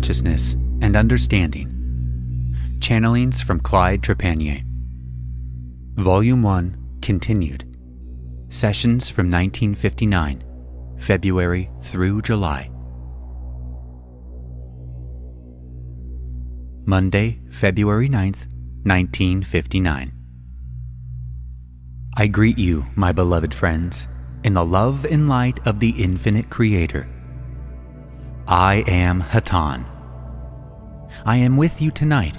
consciousness and understanding. Channelings from Clyde Trepanier. Volume 1, continued. Sessions from 1959, February through July. Monday, February 9th, 1959. I greet you, my beloved friends, in the love and light of the infinite Creator. I am Hatan. I am with you tonight.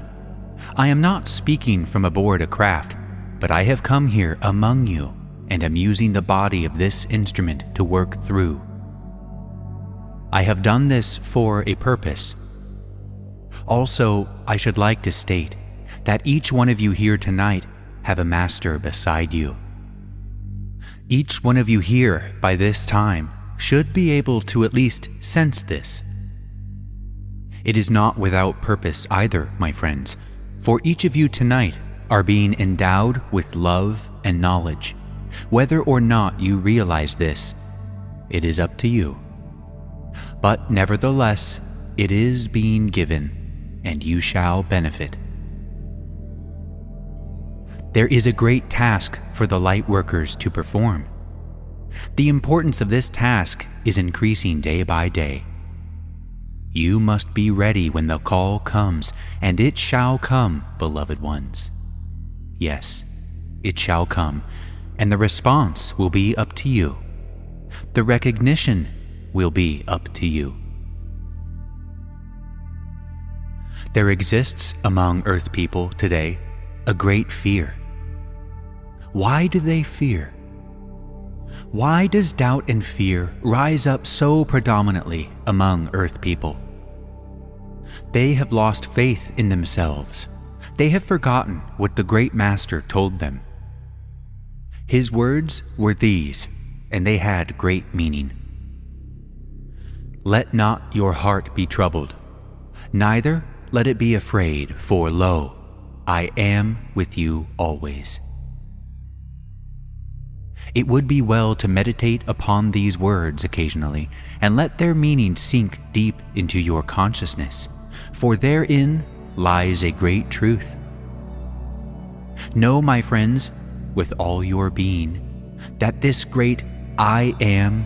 I am not speaking from aboard a craft, but I have come here among you and am using the body of this instrument to work through. I have done this for a purpose. Also, I should like to state that each one of you here tonight have a master beside you. Each one of you here by this time should be able to at least sense this. It is not without purpose either, my friends, for each of you tonight are being endowed with love and knowledge. Whether or not you realize this, it is up to you. But nevertheless, it is being given, and you shall benefit. There is a great task for the light workers to perform. The importance of this task is increasing day by day. You must be ready when the call comes, and it shall come, beloved ones. Yes, it shall come, and the response will be up to you. The recognition will be up to you. There exists among Earth people today a great fear. Why do they fear? Why does doubt and fear rise up so predominantly among Earth people? They have lost faith in themselves. They have forgotten what the Great Master told them. His words were these, and they had great meaning. Let not your heart be troubled, neither let it be afraid, for lo, I am with you always. It would be well to meditate upon these words occasionally and let their meaning sink deep into your consciousness, for therein lies a great truth. Know, my friends, with all your being, that this great I Am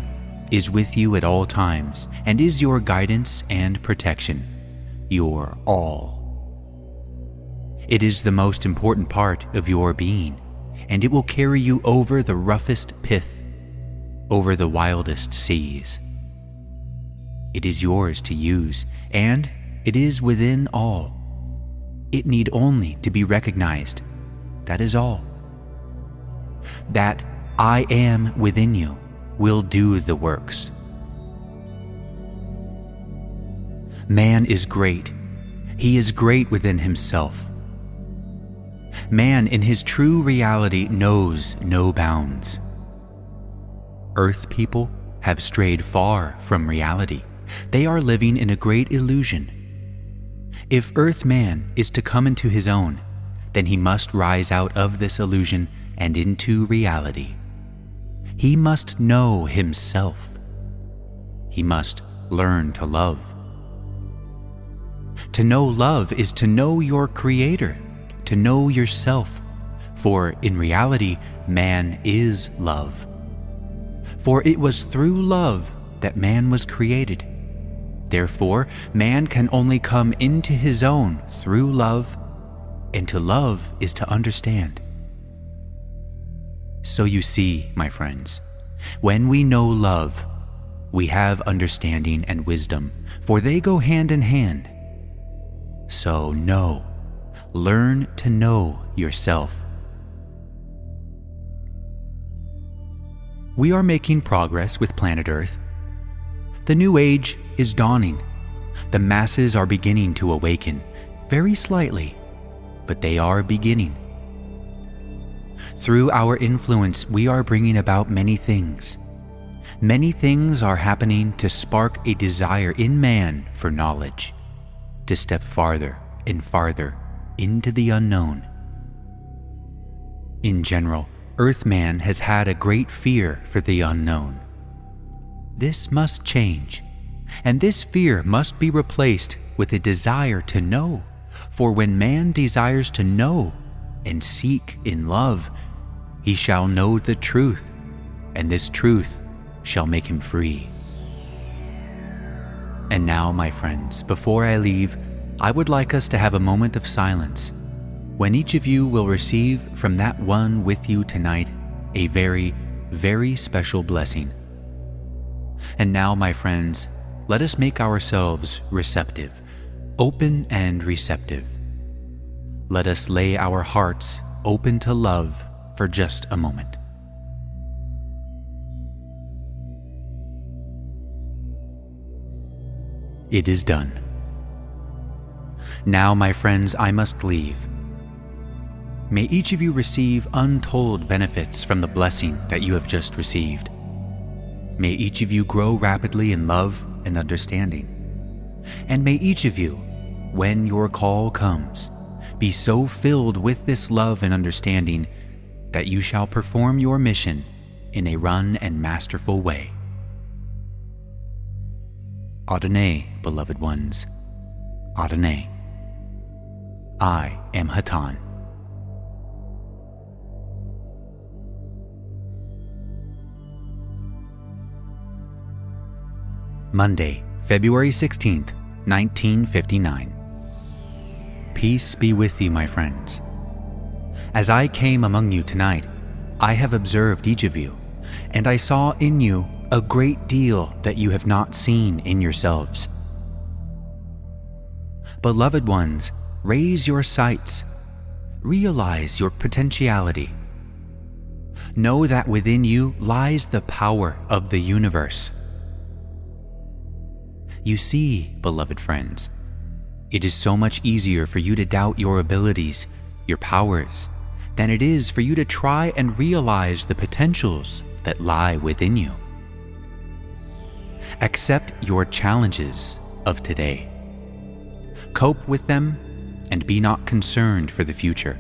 is with you at all times and is your guidance and protection, your all. It is the most important part of your being, and it will carry you over the roughest pith, over the wildest seas. It is yours to use, and it is within all. It need only to be recognized. That is all. That I Am within you will do the works. Man is great. He is great within himself. Man in his true reality knows no bounds. Earth people have strayed far from reality. They are living in a great illusion. If Earth man is to come into his own, then he must rise out of this illusion and into reality. He must know himself. He must learn to love. To know love is to know your Creator, to know yourself, for in reality, man is love. For it was through love that man was created. Therefore, man can only come into his own through love, and to love is to understand. So you see, my friends, when we know love, we have understanding and wisdom, for they go hand in hand. So know, learn to know yourself. We are making progress with planet Earth. The new age is dawning. The masses are beginning to awaken, very slightly, but they are beginning. Through our influence, we are bringing about many things. Many things are happening to spark a desire in man for knowledge, to step farther and farther into the unknown. In general, Earthman has had a great fear for the unknown. This must change, and this fear must be replaced with a desire to know. For when man desires to know and seek in love, he shall know the truth, and this truth shall make him free. And now, my friends, before I leave, I would like us to have a moment of silence, when each of you will receive from that one with you tonight a very, very special blessing. And now, my friends, let us make ourselves receptive, open and receptive. Let us lay our hearts open to love for just a moment. It is done. Now, my friends, I must leave. May each of you receive untold benefits from the blessing that you have just received. May each of you grow rapidly in love and understanding. And may each of you, when your call comes, be so filled with this love and understanding that you shall perform your mission in a run and masterful way. Adonai, beloved ones, Adonai. I am Hatan. Monday, February 16th, 1959. Peace be with you, my friends. As I came among you tonight, I have observed each of you, and I saw in you a great deal that you have not seen in yourselves. Beloved ones, raise your sights. Realize your potentiality. Know that within you lies the power of the universe. You see, beloved friends, it is so much easier for you to doubt your abilities, your powers, than it is for you to try and realize the potentials that lie within you. Accept your challenges of today. Cope with them and be not concerned for the future.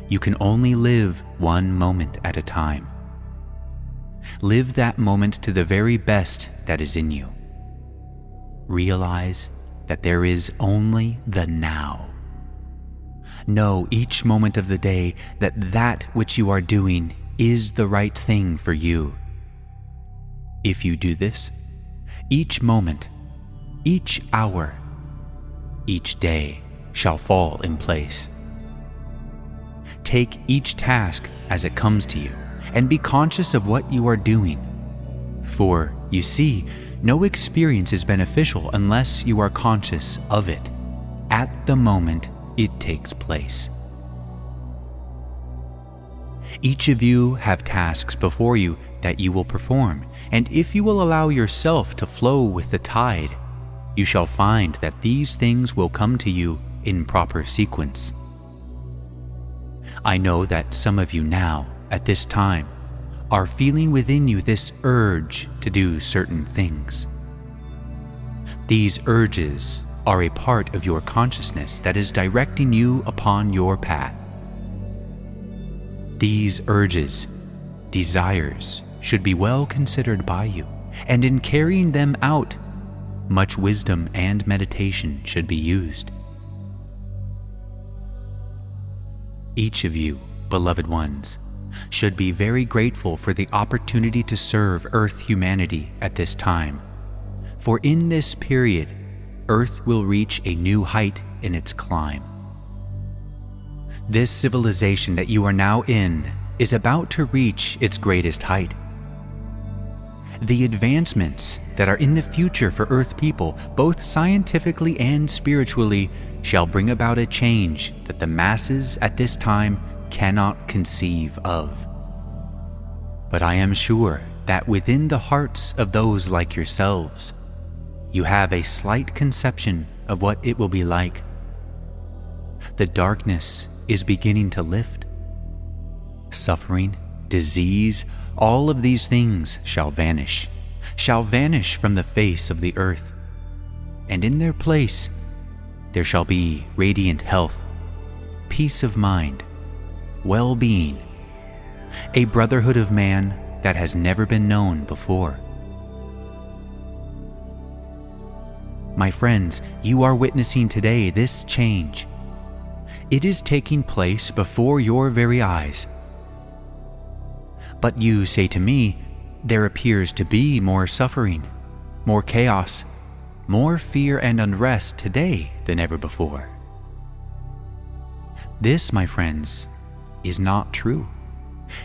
You can only live one moment at a time. Live that moment to the very best that is in you. Realize that there is only the now. Know each moment of the day that that which you are doing is the right thing for you. If you do this, each moment, each hour, each day shall fall in place. Take each task as it comes to you and be conscious of what you are doing. For, you see, no experience is beneficial unless you are conscious of it at the moment it takes place. Each of you have tasks before you that you will perform, and if you will allow yourself to flow with the tide, you shall find that these things will come to you in proper sequence. I know that some of you now, at this time, are feeling within you this urge to do certain things. These urges are a part of your consciousness that is directing you upon your path. These urges, desires, should be well considered by you, and in carrying them out, much wisdom and meditation should be used. Each of you, beloved ones, should be very grateful for the opportunity to serve Earth humanity at this time, for in this period, Earth will reach a new height in its climb. This civilization that you are now in is about to reach its greatest height. The advancements that are in the future for Earth people, both scientifically and spiritually, shall bring about a change that the masses at this time cannot conceive of. But I am sure that within the hearts of those like yourselves, you have a slight conception of what it will be like. The darkness is beginning to lift. Suffering, disease, all of these things shall vanish from the face of the earth, and in their place there shall be radiant health, peace of mind, well-being, a brotherhood of man that has never been known before. My friends, you are witnessing today this change. It is taking place before your very eyes. But you say to me, there appears to be more suffering, more chaos, more fear and unrest today than ever before. This, my friends, is not true.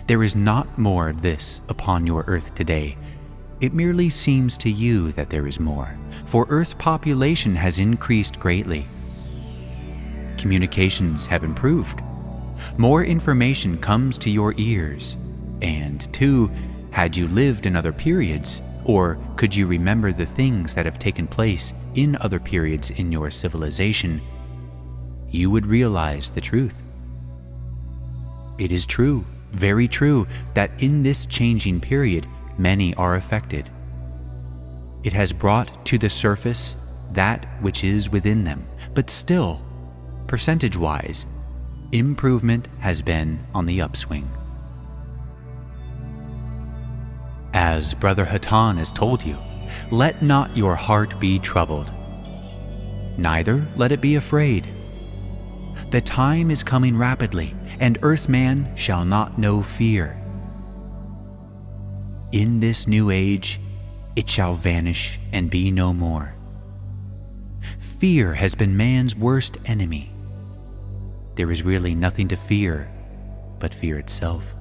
There is not more of this upon your earth today. It merely seems to you that there is more, for Earth population has increased greatly. Communications have improved. More information comes to your ears, and too, had you lived in other periods, or could you remember the things that have taken place in other periods in your civilization, you would realize the truth. It is true, very true, that in this changing period, many are affected. It has brought to the surface that which is within them, but still, percentage-wise, improvement has been on the upswing. As Brother Hatan has told you, let not your heart be troubled, neither let it be afraid. The time is coming rapidly, and Earthman shall not know fear. In this new age, it shall vanish and be no more. Fear has been man's worst enemy. There is really nothing to fear but fear itself.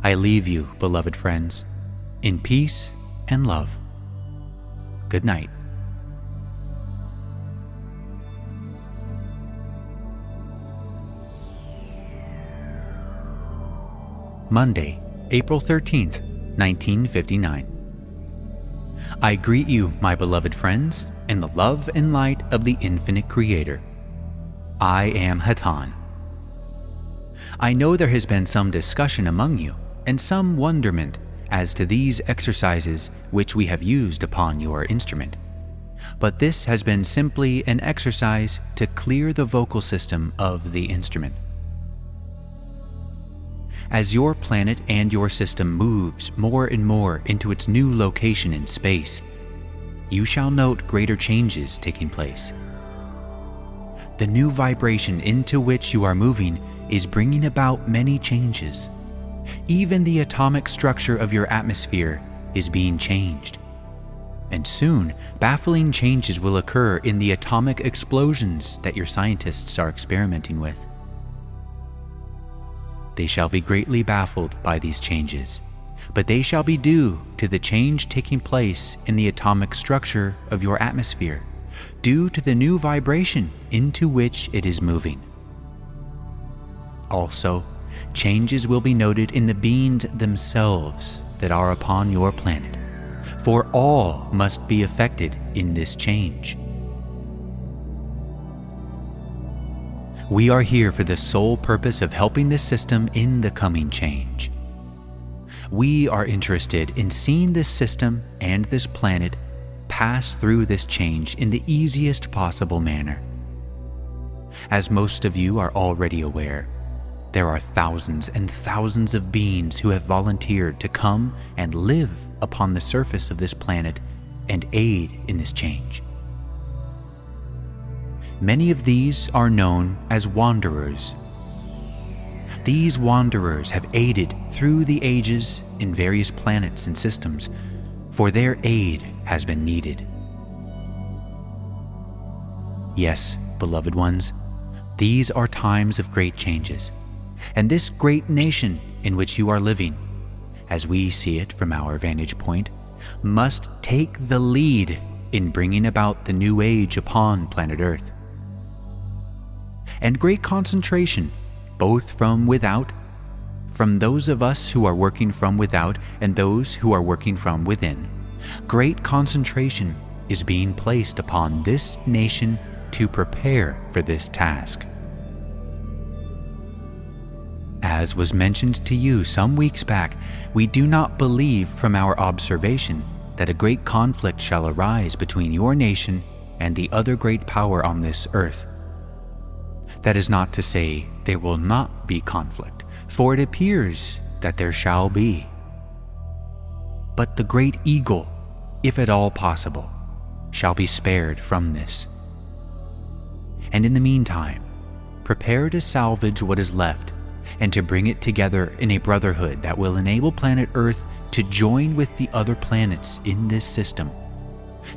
I leave you, beloved friends, in peace and love. Good night. Monday, April 13th, 1959. I greet you, my beloved friends, in the love and light of the infinite Creator. I am Hatan. I know there has been some discussion among you, and some wonderment as to these exercises which we have used upon your instrument. But this has been simply an exercise to clear the vocal system of the instrument. As your planet and your system moves more and more into its new location in space, you shall note greater changes taking place. The new vibration into which you are moving is bringing about many changes. Even the atomic structure of your atmosphere is being changed. And soon, baffling changes will occur in the atomic explosions that your scientists are experimenting with. They shall be greatly baffled by these changes, but they shall be due to the change taking place in the atomic structure of your atmosphere, due to the new vibration into which it is moving. Also, changes will be noted in the beings themselves that are upon your planet, for all must be affected in this change. We are here for the sole purpose of helping the system in the coming change. We are interested in seeing this system and this planet pass through this change in the easiest possible manner. As most of you are already aware, there are thousands and thousands of beings who have volunteered to come and live upon the surface of this planet and aid in this change. Many of these are known as wanderers. These wanderers have aided through the ages in various planets and systems, for their aid has been needed. Yes, beloved ones, these are times of great changes, and this great nation in which you are living, as we see it from our vantage point, must take the lead in bringing about the new age upon planet Earth. And great concentration, both from without, from those of us who are working from without and those who are working from within, great concentration is being placed upon this nation to prepare for this task. As was mentioned to you some weeks back, we do not believe from our observation that a great conflict shall arise between your nation and the other great power on this earth. That is not to say there will not be conflict, for it appears that there shall be. But the great eagle if at all possible, shall be spared from this. And in the meantime, prepare to salvage what is left and to bring it together in a brotherhood that will enable planet Earth to join with the other planets in this system,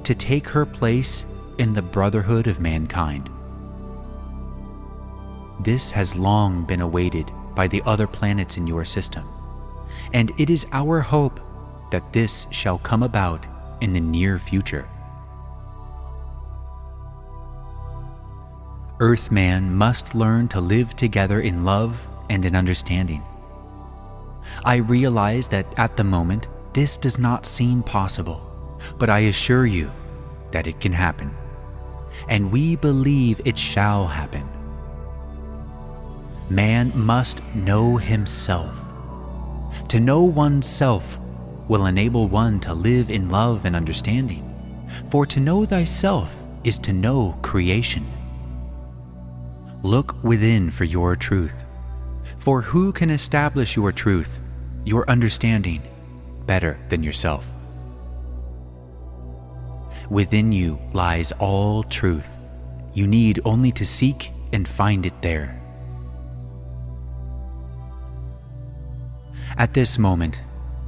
to take her place in the brotherhood of mankind. This has long been awaited by the other planets in your system, and it is our hope that this shall come about in the near future. Earthman must learn to live together in love and in understanding. I realize that at the moment this does not seem possible, but I assure you that it can happen, and we believe it shall happen. Man must know himself. To know oneself will enable one to live in love and understanding, for to know thyself is to know creation. Look within for your truth, for who can establish your truth, your understanding, better than yourself? Within you lies all truth. You need only to seek and find it there. At this moment,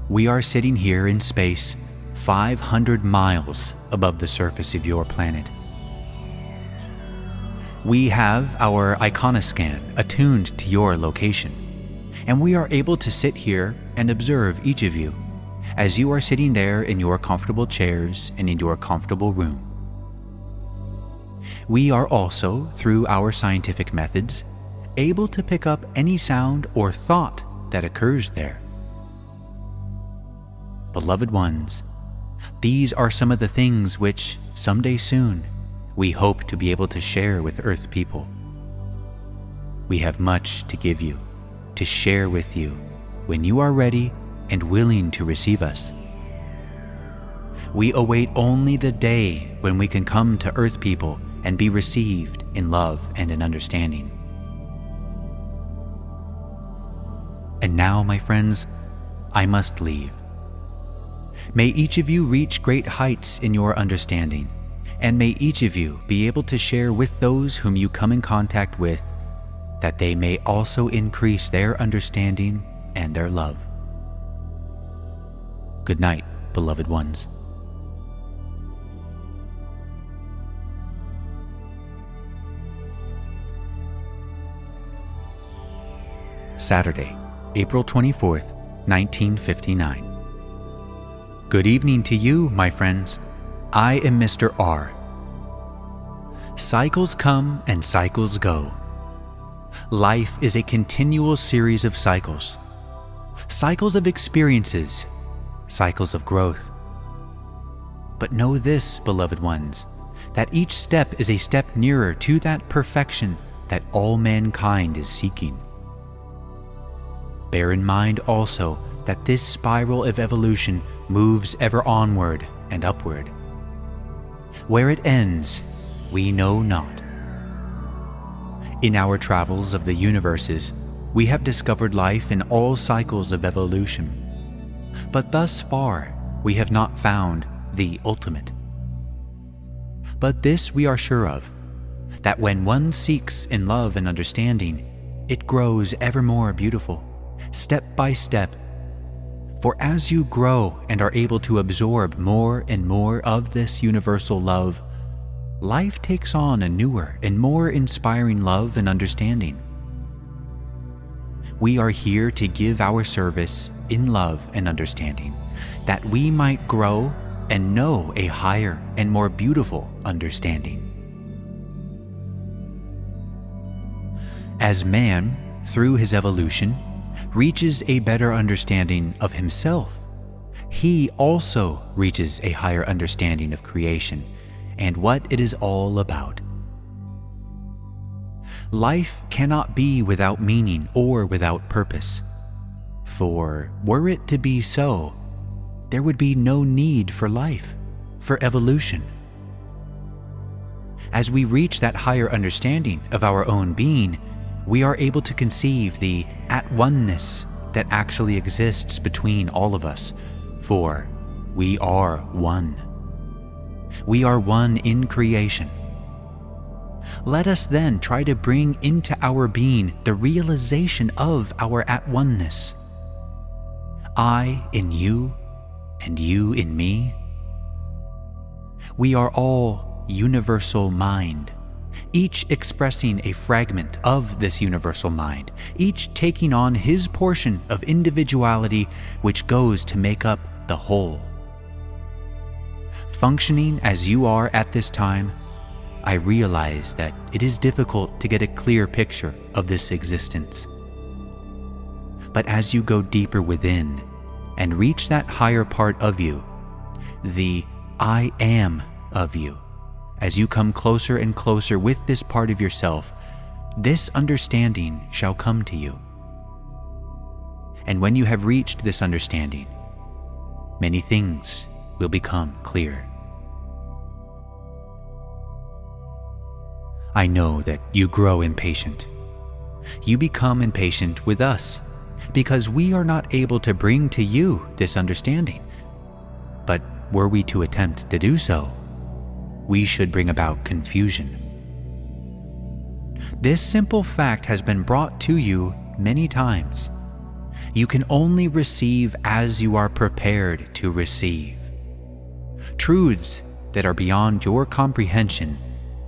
we are sitting here in space 500 miles above the surface of your planet. We have our iconoscan attuned to your location, and we are able to sit here and observe each of you as you are sitting there in your comfortable chairs and in your comfortable room. We are also, through our scientific methods, able to pick up any sound or thought that occurs there. Beloved ones, these are some of the things which, someday soon, we hope to be able to share with Earth people. We have much to give you, to share with you, when you are ready and willing to receive us. We await only the day when we can come to Earth people and be received in love and in understanding. And now, my friends, I must leave. May each of you reach great heights in your understanding, and may each of you be able to share with those whom you come in contact with, that they may also increase their understanding and their love. Good night, beloved ones. Saturday, April 24th, 1959. Good evening to you, my friends. I am Mr. R. Cycles come and cycles go. Life is a continual series of cycles. Cycles of experiences, cycles of growth. But know this, beloved ones, that each step is a step nearer to that perfection that all mankind is seeking. Bear in mind also that this spiral of evolution moves ever onward and upward. Where it ends, we know not. In our travels of the universes, we have discovered life in all cycles of evolution. But thus far, we have not found the ultimate. But this we are sure of, that when one seeks in love and understanding, it grows ever more beautiful, step by step. For as you grow and are able to absorb more and more of this universal love, life takes on a newer and more inspiring love and understanding. We are here to give our service in love and understanding, that we might grow and know a higher and more beautiful understanding. As man, through his evolution, reaches a better understanding of himself, he also reaches a higher understanding of creation and what it is all about. Life cannot be without meaning or without purpose, for were it to be so, there would be no need for life, for evolution. As we reach that higher understanding of our own being, we are able to conceive the at-oneness that actually exists between all of us, for we are one. We are one in creation. Let us then try to bring into our being the realization of our at-oneness. I in you, and you in me. We are all universal mind, each expressing a fragment of this universal mind, each taking on his portion of individuality which goes to make up the whole. Functioning as you are at this time, I realize that it is difficult to get a clear picture of this existence. But as you go deeper within and reach that higher part of you, the I am of you, as you come closer and closer with this part of yourself, this understanding shall come to you. And when you have reached this understanding, many things will become clear. I know that you grow impatient. You become impatient with us because we are not able to bring to you this understanding. But were we to attempt to do so, we should bring about confusion. This simple fact has been brought to you many times. You can only receive as you are prepared to receive. Truths that are beyond your comprehension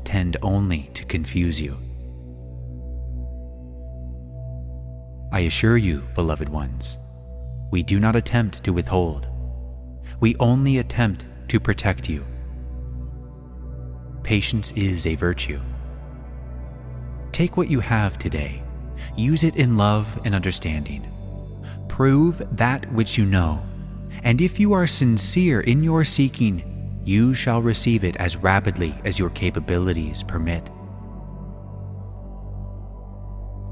tend only to confuse you. I assure you, beloved ones, we do not attempt to withhold. We only attempt to protect you. Patience is a virtue. Take what you have today, use it in love and understanding. Prove that which you know, and if you are sincere in your seeking, you shall receive it as rapidly as your capabilities permit.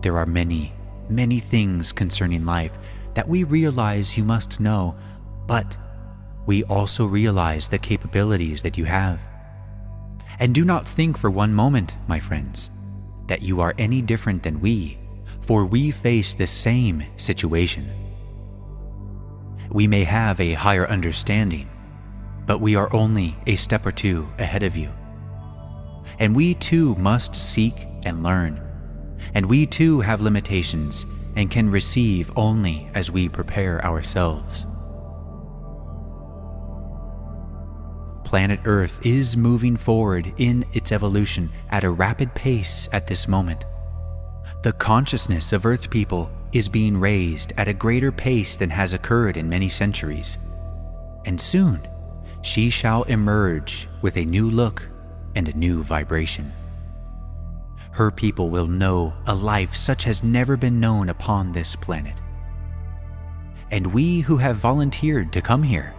There are many, many things concerning life that we realize you must know, but we also realize the capabilities that you have. And do not think for one moment, my friends, that you are any different than we, for we face the same situation. We may have a higher understanding, but we are only a step or two ahead of you. And we too must seek and learn, and we too have limitations and can receive only as we prepare ourselves. Planet Earth is moving forward in its evolution at a rapid pace at this moment. The consciousness of Earth people is being raised at a greater pace than has occurred in many centuries. And soon, she shall emerge with a new look and a new vibration. Her people will know a life such as never been known upon this planet. And we who have volunteered to come here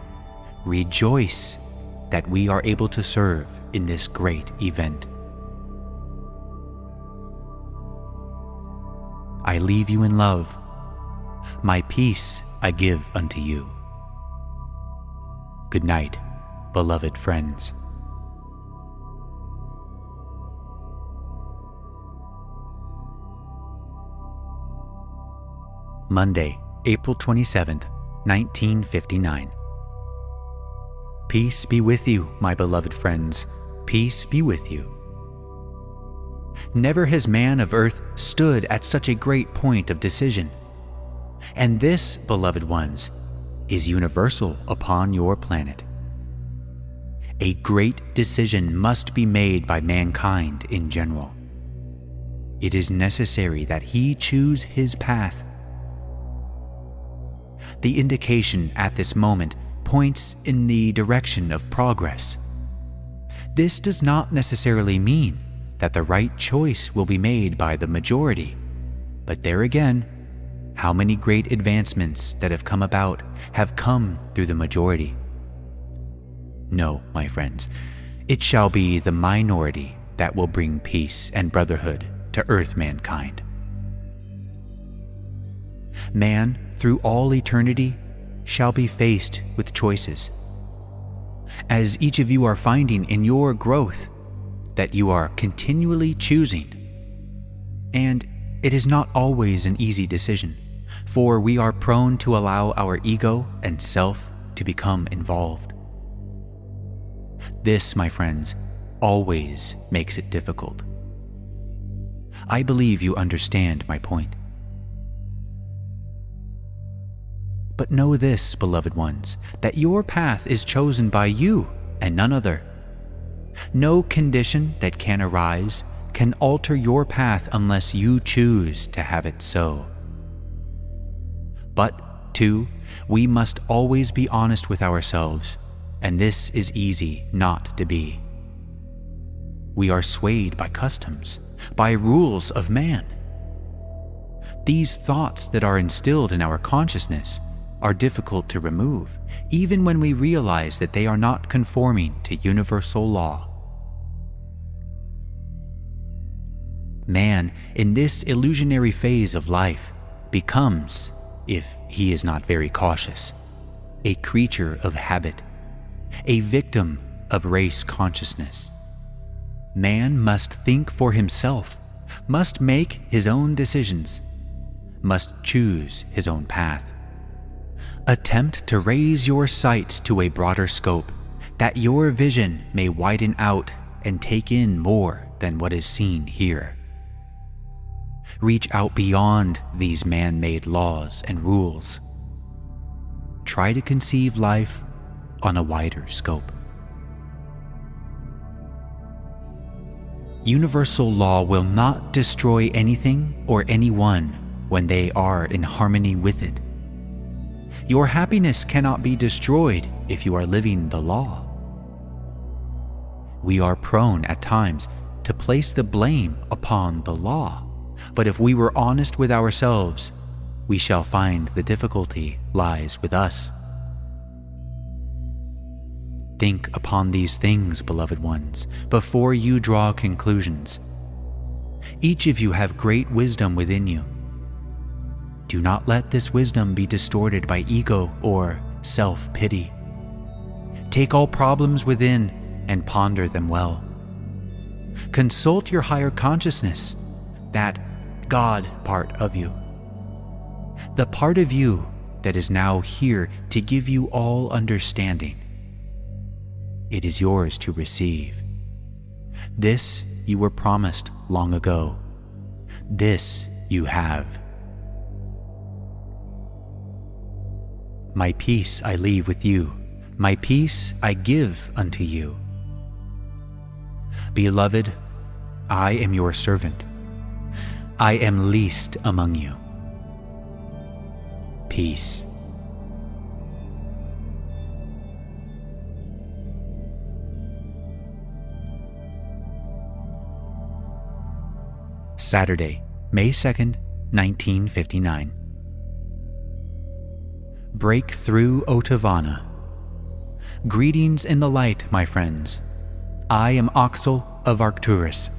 rejoice that we are able to serve in this great event. I leave you in love. My peace I give unto you. Good night, beloved friends. Monday, April 27th, 1959. Peace be with you, my beloved friends. Peace be with you. Never has man of earth stood at such a great point of decision. And this, beloved ones, is universal upon your planet. A great decision must be made by mankind in general. It is necessary that he choose his path. The indication at this moment points in the direction of progress. This does not necessarily mean that the right choice will be made by the majority, but there again, how many great advancements that have come about have come through the majority? No, my friends, it shall be the minority that will bring peace and brotherhood to earth mankind. Man, through all eternity, shall be faced with choices. As each of you are finding in your growth that you are continually choosing. And it is not always an easy decision, for we are prone to allow our ego and self to become involved. This, my friends, always makes it difficult. I believe you understand my point. But know this, beloved ones, that your path is chosen by you and none other. No condition that can arise can alter your path unless you choose to have it so. But, too, we must always be honest with ourselves, and this is easy not to be. We are swayed by customs, by rules of man. These thoughts that are instilled in our consciousness are difficult to remove, even when we realize that they are not conforming to universal law. Man, in this illusionary phase of life, becomes, if he is not very cautious, a creature of habit, a victim of race consciousness. Man must think for himself, must make his own decisions, must choose his own path. Attempt to raise your sights to a broader scope, that your vision may widen out and take in more than what is seen here. Reach out beyond these man-made laws and rules. Try to conceive life on a wider scope. Universal law will not destroy anything or anyone when they are in harmony with it. Your happiness cannot be destroyed if you are living the law. We are prone at times to place the blame upon the law, but if we were honest with ourselves, we shall find the difficulty lies with us. Think upon these things, beloved ones, before you draw conclusions. Each of you have great wisdom within you. Do not let this wisdom be distorted by ego or self-pity. Take all problems within and ponder them well. Consult your higher consciousness, that God part of you. The part of you that is now here to give you all understanding. It is yours to receive. This you were promised long ago. This you have. My peace I leave with you. My peace I give unto you. Beloved, I am your servant. I am least among you. Peace. Saturday, May 2nd, 1959. Break through Otavana. Greetings in the light, my friends. I am Oxel of Arcturus.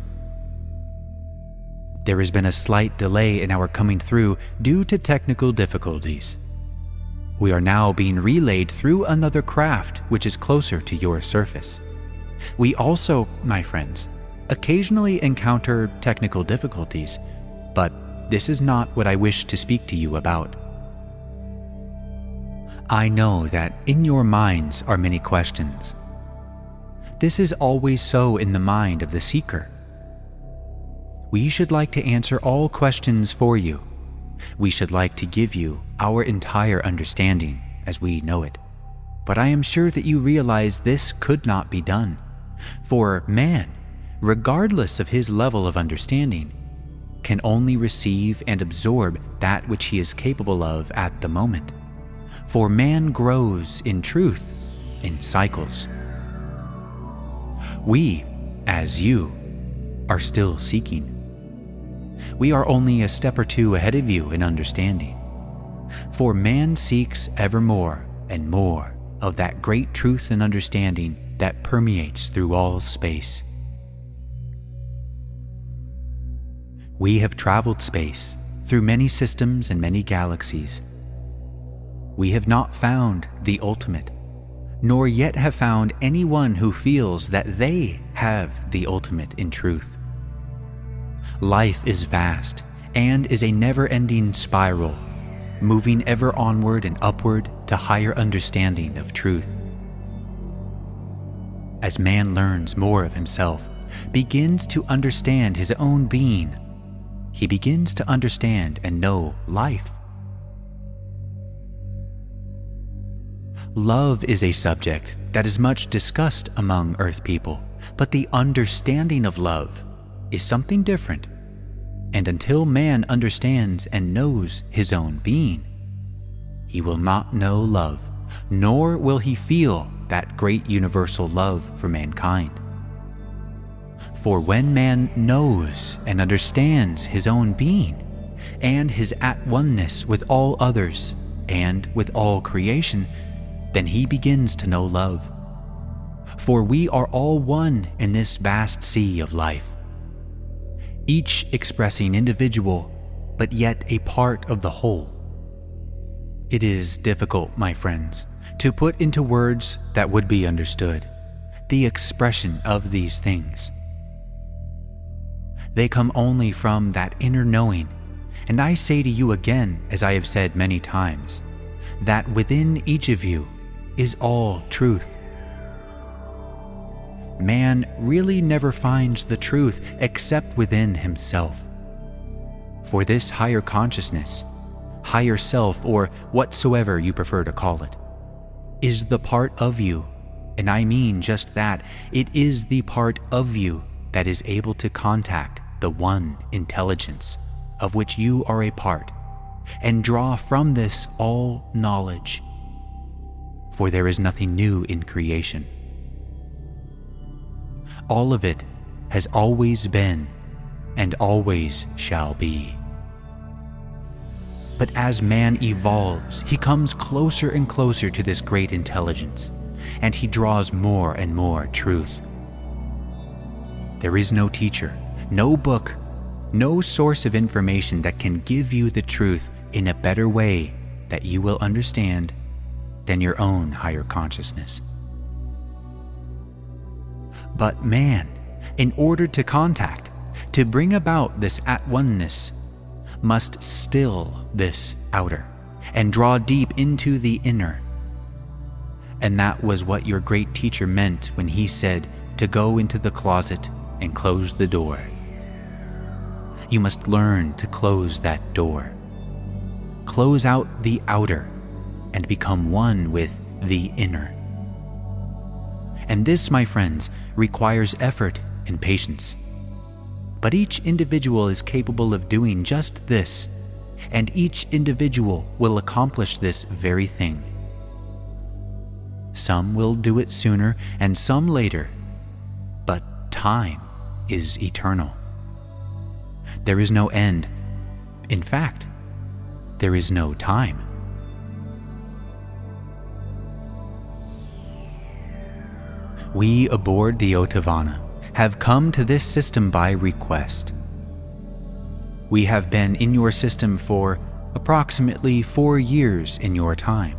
There has been a slight delay in our coming through due to technical difficulties. We are now being relayed through another craft which is closer to your surface. We also, my friends, occasionally encounter technical difficulties, but this is not what I wish to speak to you about. I know that in your minds are many questions. This is always so in the mind of the seeker. We should like to answer all questions for you. We should like to give you our entire understanding as we know it. But I am sure that you realize this could not be done. For man, regardless of his level of understanding, can only receive and absorb that which he is capable of at the moment. For man grows in truth in cycles. We, as you, are still seeking. We are only a step or two ahead of you in understanding. For man seeks ever more and more of that great truth and understanding that permeates through all space. We have traveled space through many systems and many galaxies. We have not found the ultimate, nor yet have found anyone who feels that they have the ultimate in truth. Life is vast and is a never-ending spiral, moving ever onward and upward to higher understanding of truth. As man learns more of himself, begins to understand his own being, he begins to understand and know life. Love is a subject that is much discussed among Earth people, but the understanding of love is something different. And until man understands and knows his own being, he will not know love, nor will he feel that great universal love for mankind. For when man knows and understands his own being and his at-oneness with all others and with all creation, then he begins to know love. For we are all one in this vast sea of life, each expressing individual, but yet a part of the whole. It is difficult, my friends, to put into words that would be understood the expression of these things. They come only from that inner knowing, and I say to you again, as I have said many times, that within each of you is all truth. Man really never finds the truth except within himself. For this higher consciousness, higher self, or whatsoever you prefer to call it, is the part of you, and I mean just that. It is the part of you that is able to contact the one intelligence of which you are a part, and draw from this all knowledge. For there is nothing new in creation. All of it has always been and always shall be. But as man evolves, he comes closer and closer to this great intelligence, and he draws more and more truth. There is no teacher, no book, no source of information that can give you the truth in a better way that you will understand than your own higher consciousness. But man, in order to contact, to bring about this at-oneness, must still this outer and draw deep into the inner. And that was what your great teacher meant when he said to go into the closet and close the door. You must learn to close that door. Close out the outer and become one with the inner. And this, my friends, requires effort and patience. But each individual is capable of doing just this, and each individual will accomplish this very thing. Some will do it sooner and some later, but time is eternal. There is no end. In fact, there is no time. We aboard the Otavana have come to this system by request. We have been in your system for approximately 4 years in your time.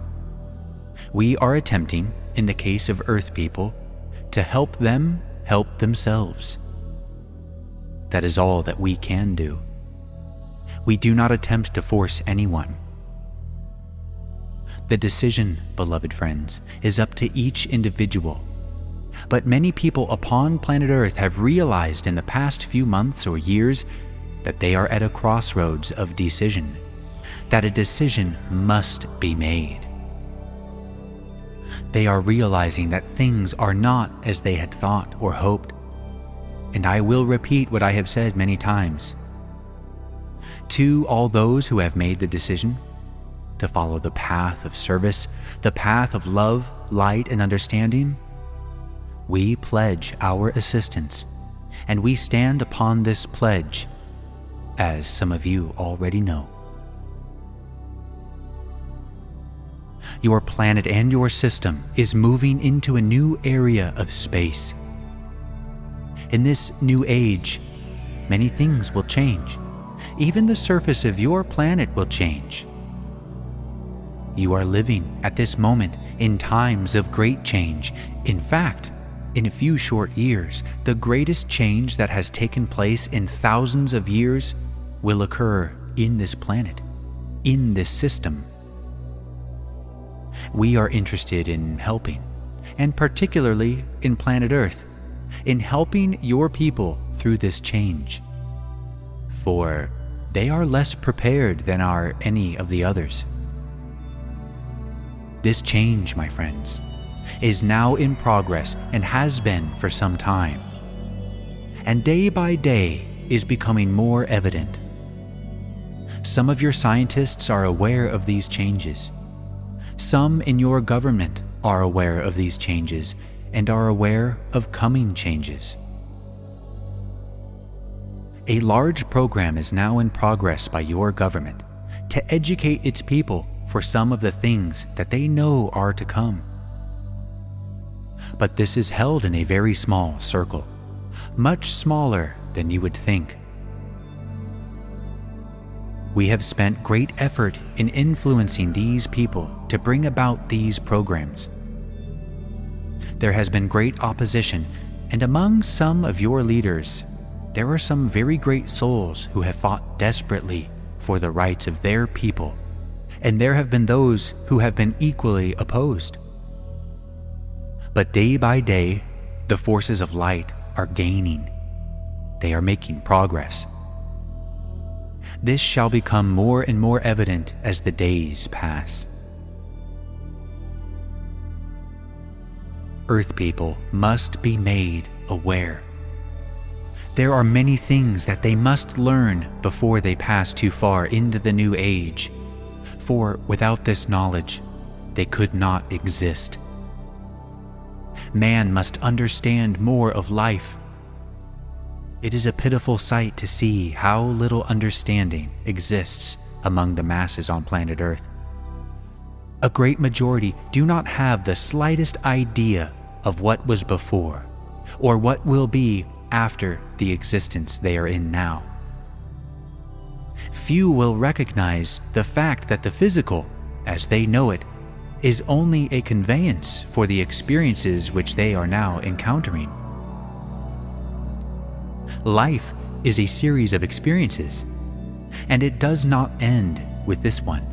We are attempting, in the case of Earth people, to help them help themselves. That is all that we can do. We do not attempt to force anyone. The decision, beloved friends, is up to each individual. But many people upon planet Earth have realized in the past few months or years that they are at a crossroads of decision, that a decision must be made. They are realizing that things are not as they had thought or hoped. And I will repeat what I have said many times. To all those who have made the decision to follow the path of service, the path of love, light, and understanding, we pledge our assistance, and we stand upon this pledge, as some of you already know. Your planet and your system is moving into a new area of space. In this new age, many things will change. Even the surface of your planet will change. You are living at this moment in times of great change. In fact, in a few short years, the greatest change that has taken place in thousands of years will occur in this planet, in this system. We are interested in helping, and particularly in planet Earth, in helping your people through this change. For they are less prepared than are any of the others. This change, my friends, is now in progress and has been for some time, and day by day is becoming more evident. Some of your scientists are aware of these changes. Some in your government are aware of these changes and are aware of coming changes. A large program is now in progress by your government to educate its people for some of the things that they know are to come. But this is held in a very small circle, much smaller than you would think. We have spent great effort in influencing these people to bring about these programs. There has been great opposition, and among some of your leaders, there are some very great souls who have fought desperately for the rights of their people, and there have been those who have been equally opposed. But day by day, the forces of light are gaining. They are making progress. This shall become more and more evident as the days pass. Earth people must be made aware. There are many things that they must learn before they pass too far into the new age, for without this knowledge, they could not exist. Man must understand more of life. It is a pitiful sight to see how little understanding exists among the masses on planet Earth. A great majority do not have the slightest idea of what was before, or what will be after the existence they are in now. Few will recognize the fact that the physical, as they know it, is only a conveyance for the experiences which they are now encountering. Life is a series of experiences, and it does not end with this one,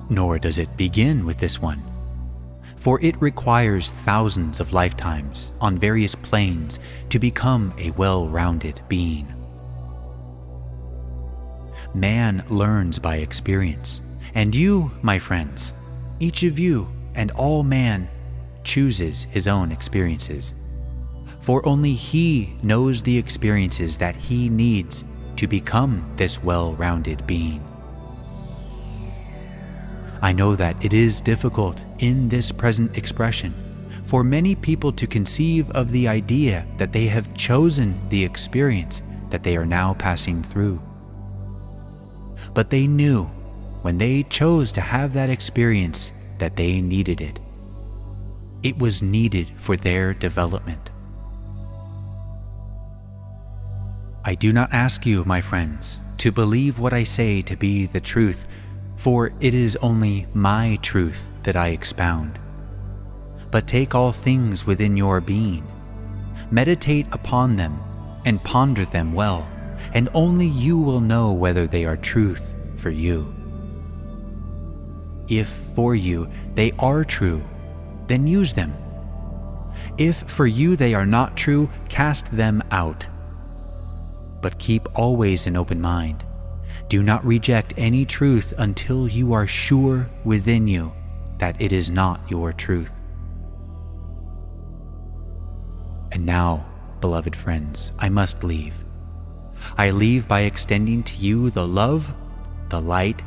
nor does it begin with this one, for it requires thousands of lifetimes on various planes to become a well-rounded being. Man learns by experience, and you, my friends, each of you and all man chooses his own experiences, for only he knows the experiences that he needs to become this well-rounded being. I know that it is difficult in this present expression for many people to conceive of the idea that they have chosen the experience that they are now passing through. But they knew when they chose to have that experience that they needed it. It was needed for their development. I do not ask you, my friends, to believe what I say to be the truth, for it is only my truth that I expound. But take all things within your being, meditate upon them, and ponder them well, and only you will know whether they are truth for you. If for you they are true, then use them. If for you they are not true, cast them out. But keep always an open mind. Do not reject any truth until you are sure within you that it is not your truth. And now, beloved friends, I must leave. I leave by extending to you the love, the light,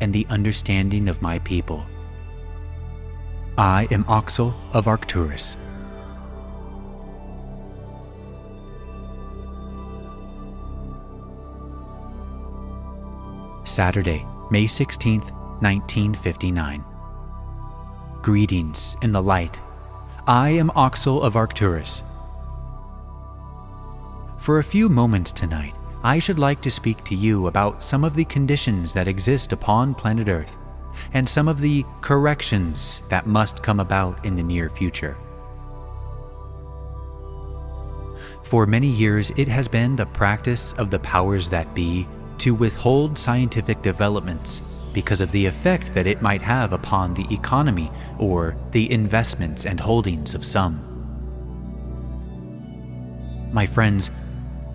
and the understanding of my people. I am Oxel of Arcturus. Saturday, May 16th, 1959. Greetings in the light. I am Oxel of Arcturus. For a few moments tonight, I should like to speak to you about some of the conditions that exist upon planet Earth, and some of the corrections that must come about in the near future. For many years, it has been the practice of the powers that be to withhold scientific developments because of the effect that it might have upon the economy or the investments and holdings of some. My friends,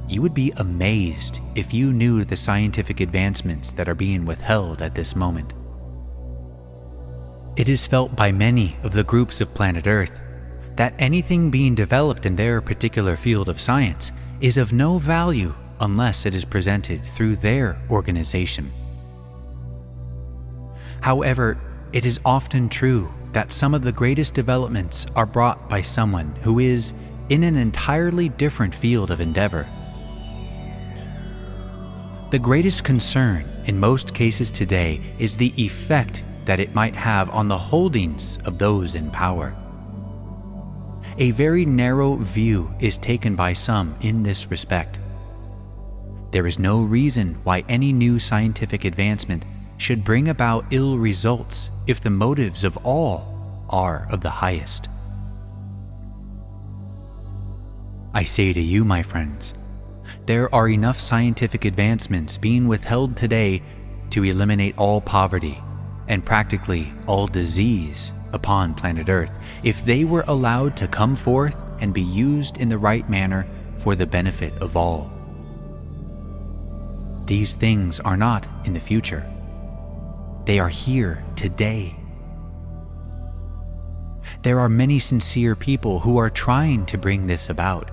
you would be amazed if you knew the scientific advancements that are being withheld at this moment. It is felt by many of the groups of planet Earth that anything being developed in their particular field of science is of no value unless it is presented through their organization. However, it is often true that some of the greatest developments are brought by someone who is in an entirely different field of endeavor. The greatest concern in most cases today is the effect that it might have on the holdings of those in power. A very narrow view is taken by some in this respect. There is no reason why any new scientific advancement should bring about ill results if the motives of all are of the highest. I say to you, my friends, there are enough scientific advancements being withheld today to eliminate all poverty and practically all disease upon planet Earth if they were allowed to come forth and be used in the right manner for the benefit of all. These things are not in the future. They are here today. There are many sincere people who are trying to bring this about.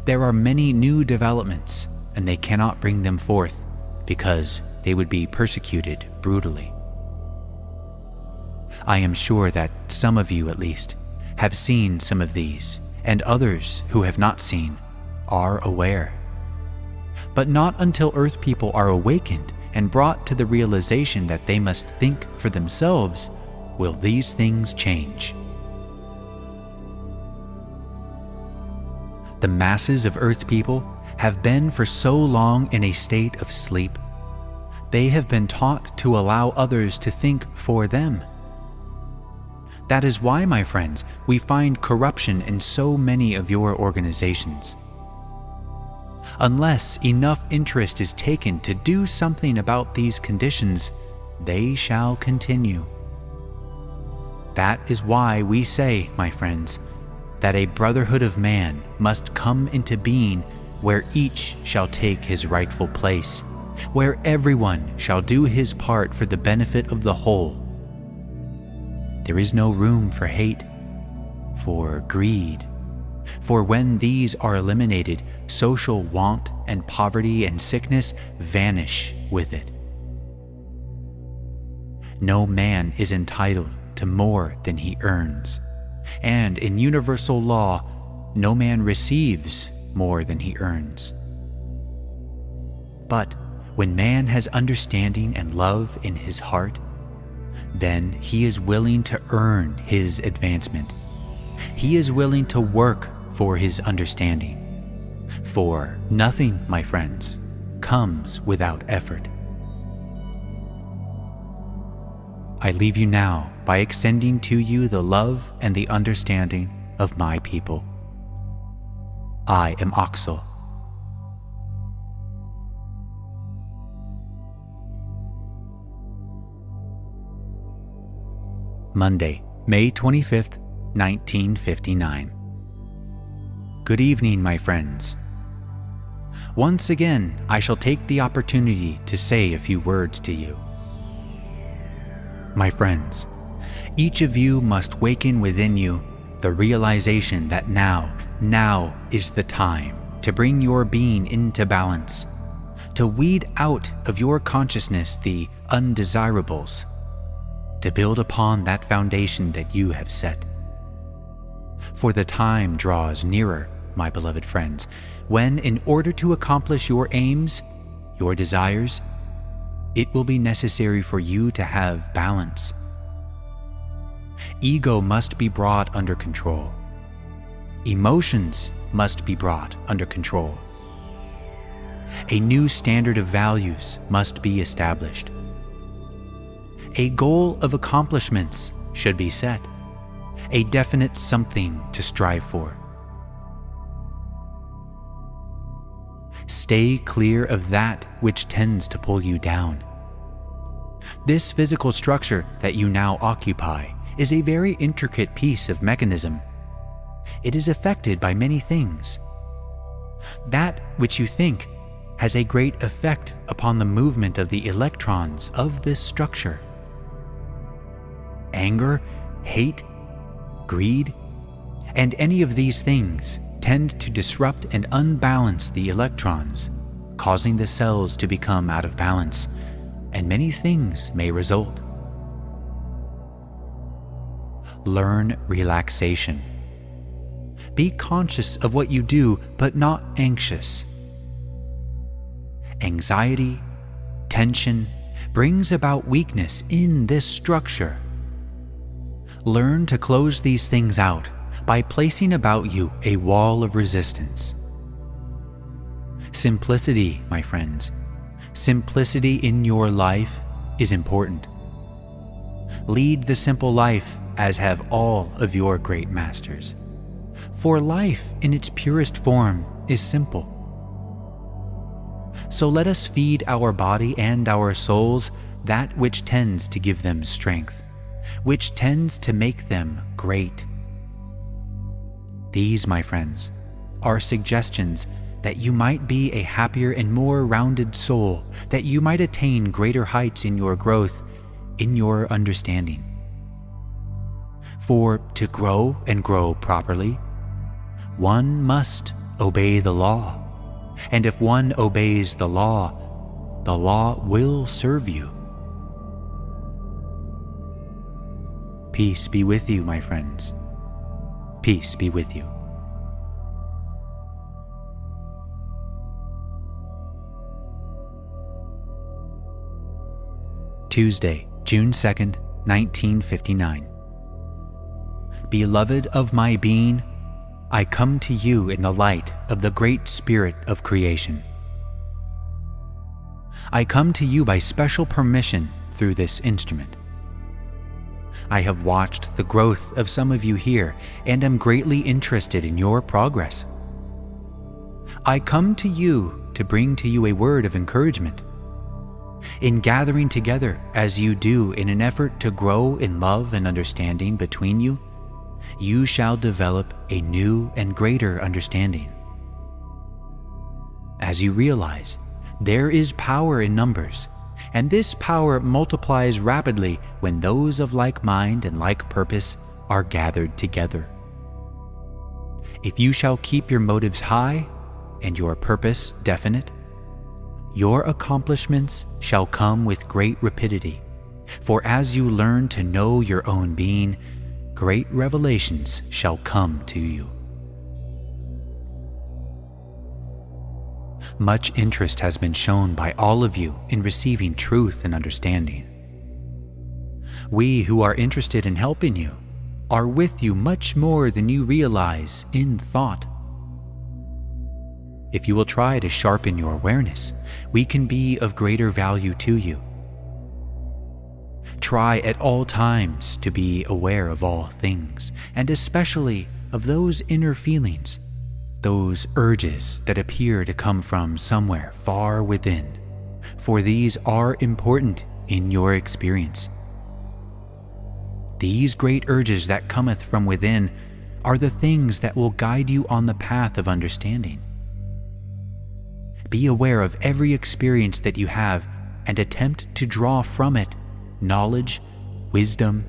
There are many new developments, and they cannot bring them forth because they would be persecuted brutally. I am sure that some of you, at least, have seen some of these, and others who have not seen are aware. But not until Earth people are awakened and brought to the realization that they must think for themselves will these things change. The masses of Earth people have been for so long in a state of sleep. They have been taught to allow others to think for them. That is why, my friends, we find corruption in so many of your organizations. Unless enough interest is taken to do something about these conditions, they shall continue. That is why we say, my friends, that a brotherhood of man must come into being where each shall take his rightful place, where everyone shall do his part for the benefit of the whole. There is no room for hate, for greed, for when these are eliminated, social want and poverty and sickness vanish with it. No man is entitled to more than he earns, and in universal law, no man receives more than he earns. But when man has understanding and love in his heart, then he is willing to earn his advancement. He is willing to work for his understanding. For nothing, my friends, comes without effort. I leave you now by extending to you the love and the understanding of my people. I am Oxel. Monday, May 25th, 1959. Good evening, my friends. Once again, I shall take the opportunity to say a few words to you. My friends, each of you must waken within you the realization that now is the time to bring your being into balance, to weed out of your consciousness the undesirables, to build upon that foundation that you have set. For the time draws nearer, my beloved friends, when in order to accomplish your aims, your desires, it will be necessary for you to have balance. Ego must be brought under control. Emotions must be brought under control. A new standard of values must be established. A goal of accomplishments should be set, a definite something to strive for. Stay clear of that which tends to pull you down. This physical structure that you now occupy is a very intricate piece of mechanism. It is affected by many things. That which you think has a great effect upon the movement of the electrons of this structure. Anger, hate, greed, and any of these things tend to disrupt and unbalance the electrons, causing the cells to become out of balance, and many things may result. Learn relaxation. Be conscious of what you do, but not anxious. Anxiety, tension, brings about weakness in this structure. Learn to close these things out by placing about you a wall of resistance. Simplicity, my friends, simplicity in your life is important. Lead the simple life as have all of your great masters. For life in its purest form is simple. So let us feed our body and our souls that which tends to give them strength, which tends to make them great. These, my friends, are suggestions that you might be a happier and more rounded soul, that you might attain greater heights in your growth, in your understanding. For to grow and grow properly, one must obey the law. And if one obeys the law will serve you. Peace be with you, my friends. Peace be with you. Tuesday, June 2nd, 1959. Beloved of my being, I come to you in the light of the great spirit of creation. I come to you by special permission through this instrument. I have watched the growth of some of you here and am greatly interested in your progress. I come to you to bring to you a word of encouragement. In gathering together as you do in an effort to grow in love and understanding between you, you shall develop a new and greater understanding. As you realize, there is power in numbers, and this power multiplies rapidly when those of like mind and like purpose are gathered together. If you shall keep your motives high and your purpose definite, your accomplishments shall come with great rapidity, for as you learn to know your own being, great revelations shall come to you. Much interest has been shown by all of you in receiving truth and understanding. We who are interested in helping you are with you much more than you realize in thought. If you will try to sharpen your awareness, we can be of greater value to you. Try at all times to be aware of all things, and especially of those inner feelings, those urges that appear to come from somewhere far within, for these are important in your experience. These great urges that cometh from within are the things that will guide you on the path of understanding. Be aware of every experience that you have and attempt to draw from it knowledge, wisdom,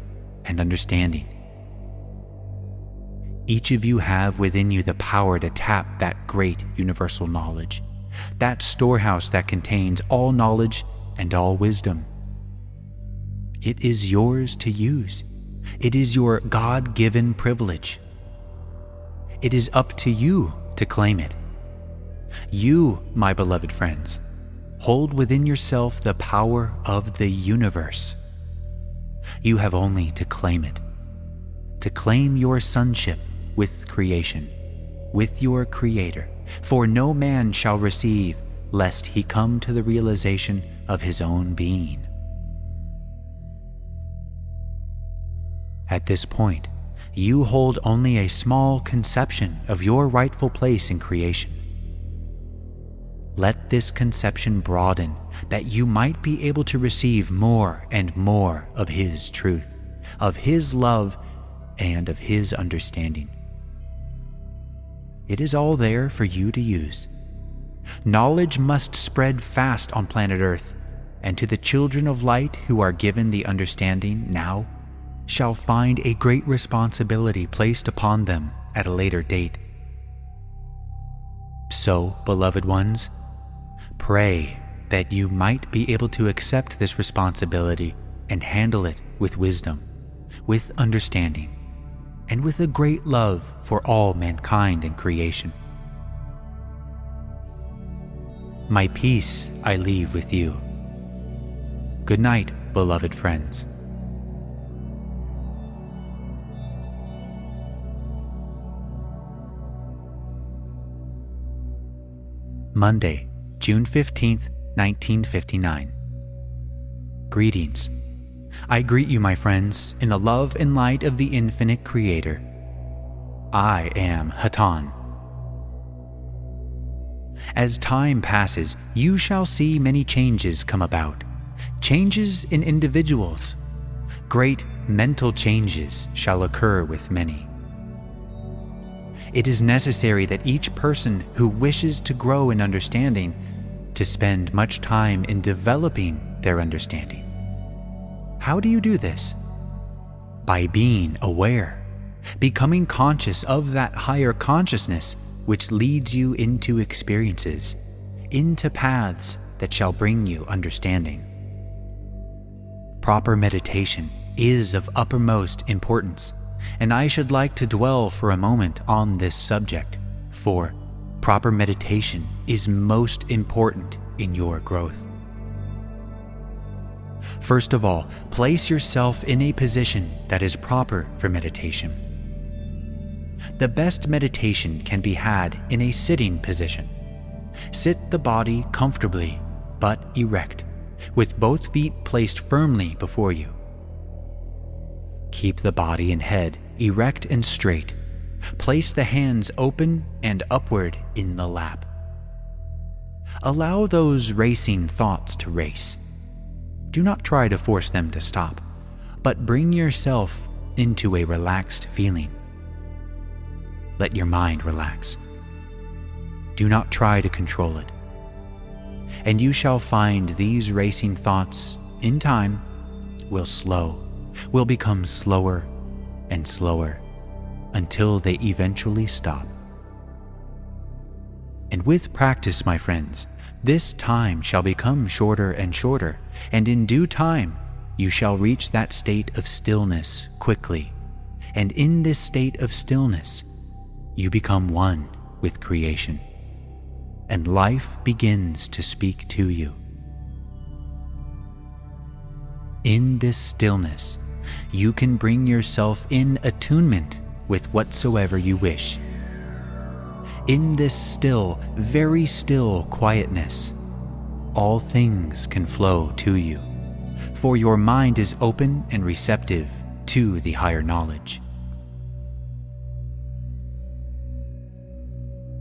and understanding. Each of you have within you the power to tap that great universal knowledge, that storehouse that contains all knowledge and all wisdom. It is yours to use. It is your God-given privilege. It is up to you to claim it. You, my beloved friends, hold within yourself the power of the universe. You have only to claim it, to claim your sonship with creation, with your Creator, for no man shall receive lest he come to the realization of his own being. At this point, you hold only a small conception of your rightful place in creation. Let this conception broaden, that you might be able to receive more and more of His truth, of His love, and of His understanding. It is all there for you to use. Knowledge must spread fast on planet Earth, and to the children of light who are given the understanding now shall find a great responsibility placed upon them at a later date. So, beloved ones, pray that you might be able to accept this responsibility and handle it with wisdom, with understanding, and with a great love for all mankind and creation. My peace I leave with you. Good night, beloved friends. Monday, June 15th, 1959. Greetings. I greet you, my friends, in the love and light of the infinite Creator. I am Hatan. As time passes, you shall see many changes come about. Changes in individuals. Great mental changes shall occur with many. It is necessary that each person who wishes to grow in understanding to spend much time in developing their understanding. How do you do this? By being aware, becoming conscious of that higher consciousness which leads you into experiences, into paths that shall bring you understanding. Proper meditation is of uppermost importance, and I should like to dwell for a moment on this subject, for proper meditation is most important in your growth. First of all, place yourself in a position that is proper for meditation. The best meditation can be had in a sitting position. Sit the body comfortably but erect, with both feet placed firmly before you. Keep the body and head erect and straight. Place the hands open and upward in the lap. Allow those racing thoughts to race. Do not try to force them to stop, but bring yourself into a relaxed feeling. Let your mind relax. Do not try to control it. And you shall find these racing thoughts, in time, will become slower and slower until they eventually stop. And with practice, my friends, this time shall become shorter and shorter, and in due time you shall reach that state of stillness quickly. And in this state of stillness, you become one with creation, and life begins to speak to you. In this stillness, you can bring yourself in attunement with whatsoever you wish. In this still, very still quietness, all things can flow to you, for your mind is open and receptive to the higher knowledge.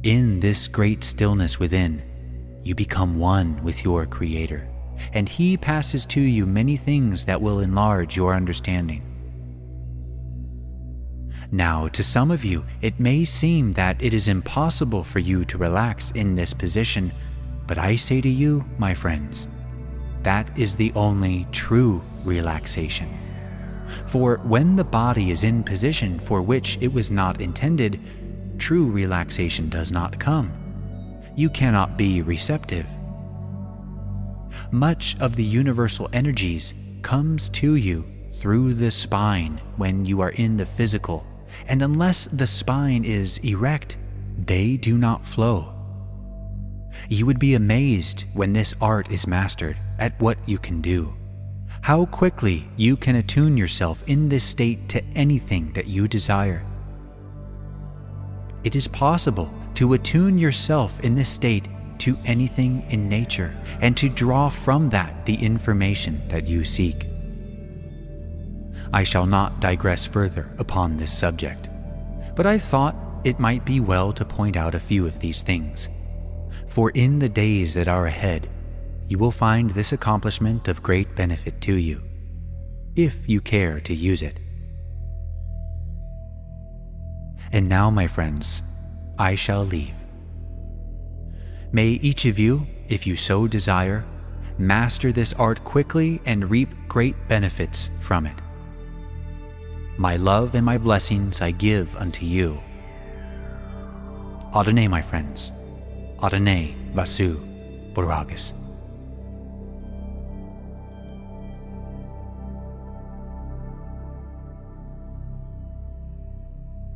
In this great stillness within, you become one with your Creator, and He passes to you many things that will enlarge your understanding. Now, to some of you, it may seem that it is impossible for you to relax in this position, but I say to you, my friends, that is the only true relaxation. For when the body is in position for which it was not intended, true relaxation does not come. You cannot be receptive. Much of the universal energies comes to you through the spine when you are in the physical, and unless the spine is erect, they do not flow. You would be amazed when this art is mastered at what you can do, how quickly you can attune yourself in this state to anything that you desire. It is possible to attune yourself in this state to anything in nature and to draw from that the information that you seek. I shall not digress further upon this subject, but I thought it might be well to point out a few of these things. For in the days that are ahead, you will find this accomplishment of great benefit to you, if you care to use it. And now, my friends, I shall leave. May each of you, if you so desire, master this art quickly and reap great benefits from it. My love and my blessings I give unto you. Adonai, my friends. Adonai Vasu Boragis.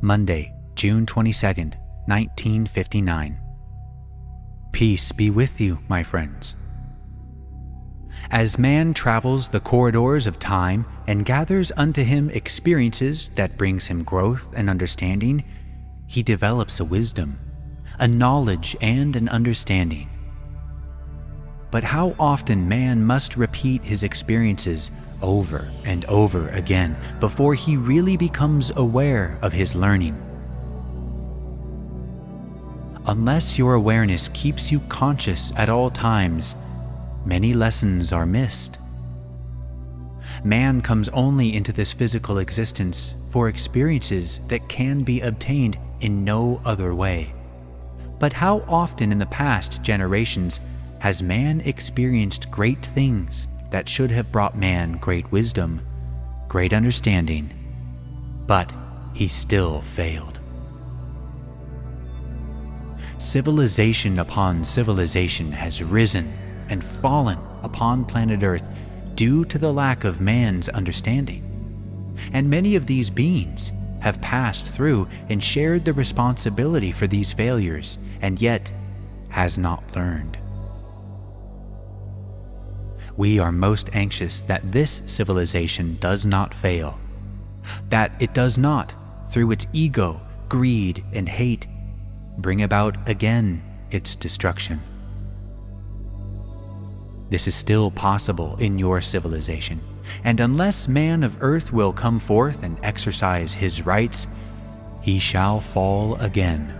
Monday, June 22nd, 1959. Peace be with you, my friends. As man travels the corridors of time and gathers unto him experiences that brings him growth and understanding, he develops a wisdom, a knowledge, and an understanding. But how often man must repeat his experiences over and over again before he really becomes aware of his learning? Unless your awareness keeps you conscious at all times, many lessons are missed. Man comes only into this physical existence for experiences that can be obtained in no other way. But how often in the past generations has man experienced great things that should have brought man great wisdom, great understanding, but he still failed. Civilization upon civilization has risen and fallen upon planet Earth due to the lack of man's understanding. And many of these beings have passed through and shared the responsibility for these failures, and yet has not learned. We are most anxious that this civilization does not fail, that it does not, through its ego, greed, and hate, bring about again its destruction. This is still possible in your civilization, and unless man of earth will come forth and exercise his rights, he shall fall again.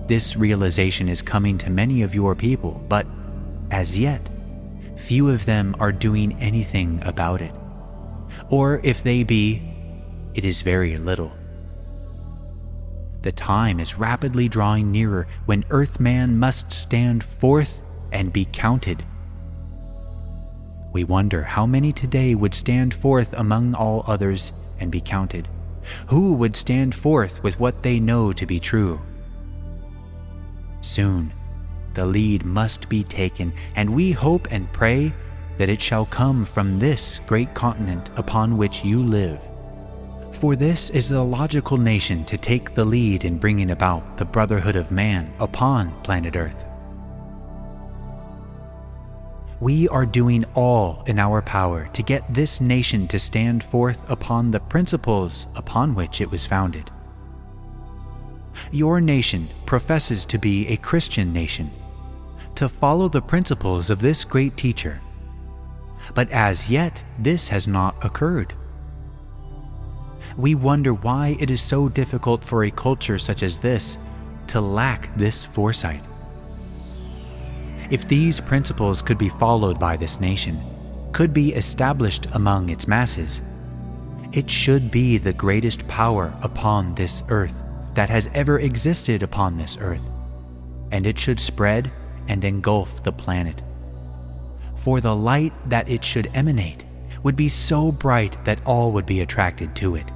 This realization is coming to many of your people, but as yet, few of them are doing anything about it. Or if they be, it is very little. The time is rapidly drawing nearer when Earthman must stand forth and be counted. We wonder how many today would stand forth among all others and be counted. Who would stand forth with what they know to be true? Soon, the lead must be taken, and we hope and pray that it shall come from this great continent upon which you live. For this is the logical nation to take the lead in bringing about the brotherhood of man upon planet Earth. We are doing all in our power to get this nation to stand forth upon the principles upon which it was founded. Your nation professes to be a Christian nation, to follow the principles of this great teacher. But as yet, this has not occurred. We wonder why it is so difficult for a culture such as this to lack this foresight. If these principles could be followed by this nation, could be established among its masses, it should be the greatest power upon this earth that has ever existed upon this earth, and it should spread and engulf the planet. For the light that it should emanate would be so bright that all would be attracted to it,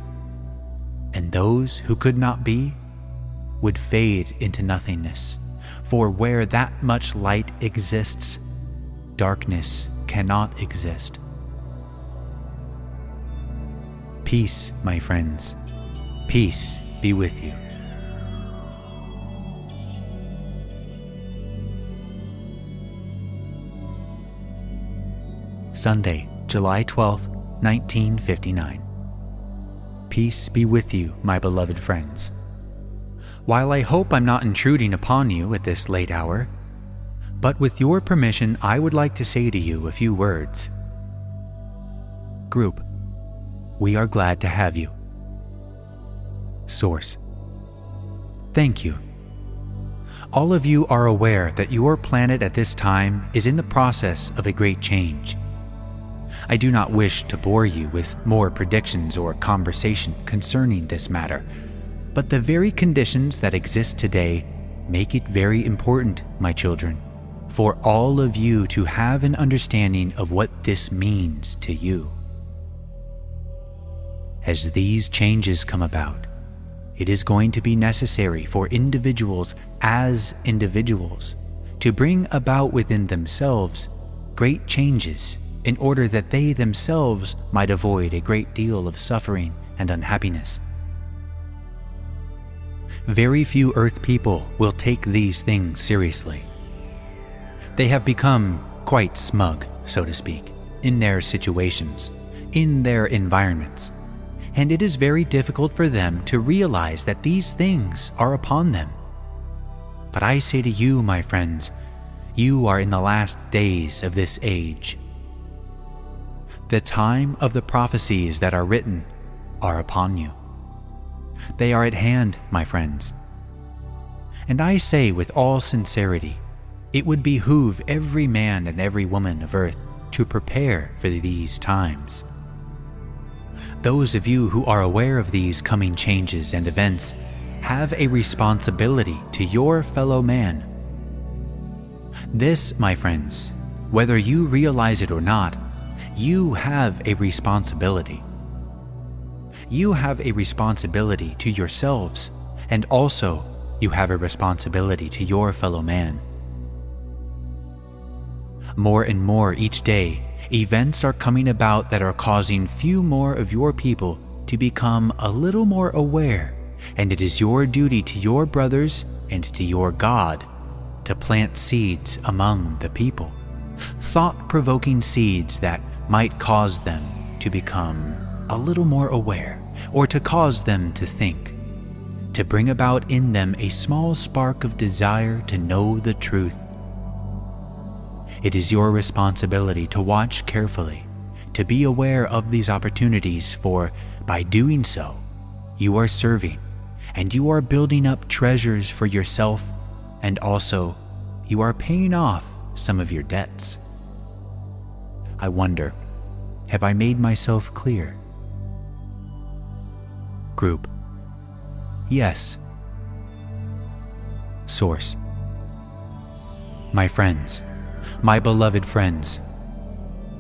and those who could not be would fade into nothingness. For where that much light exists, darkness cannot exist. Peace, my friends, peace be with you. Sunday, July 12th, 1959. Peace be with you, my beloved friends. While I hope I'm not intruding upon you at this late hour, but with your permission, I would like to say to you a few words. Group, we are glad to have you. Source, thank you. All of you are aware that your planet at this time is in the process of a great change. I do not wish to bore you with more predictions or conversation concerning this matter, but the very conditions that exist today make it very important, my children, for all of you to have an understanding of what this means to you. As these changes come about, it is going to be necessary for individuals as individuals to bring about within themselves great changes in order that they themselves might avoid a great deal of suffering and unhappiness. Very few Earth people will take these things seriously. They have become quite smug, so to speak, in their situations, in their environments, and it is very difficult for them to realize that these things are upon them. But I say to you, my friends, you are in the last days of this age. The time of the prophecies that are written are upon you. They are at hand, my friends. And I say with all sincerity, it would behoove every man and every woman of earth to prepare for these times. Those of you who are aware of these coming changes and events have a responsibility to your fellow man. This, my friends, whether you realize it or not, you have a responsibility. You have a responsibility to yourselves, and also you have a responsibility to your fellow man. More and more each day, events are coming about that are causing few more of your people to become a little more aware, and it is your duty to your brothers and to your God to plant seeds among the people, thought-provoking seeds that might cause them to become a little more aware, or to cause them to think, to bring about in them a small spark of desire to know the truth. It is your responsibility to watch carefully, to be aware of these opportunities, for by doing so, you are serving, and you are building up treasures for yourself, and also you are paying off some of your debts. I wonder, have I made myself clear? Group: yes. Source: my friends, my beloved friends,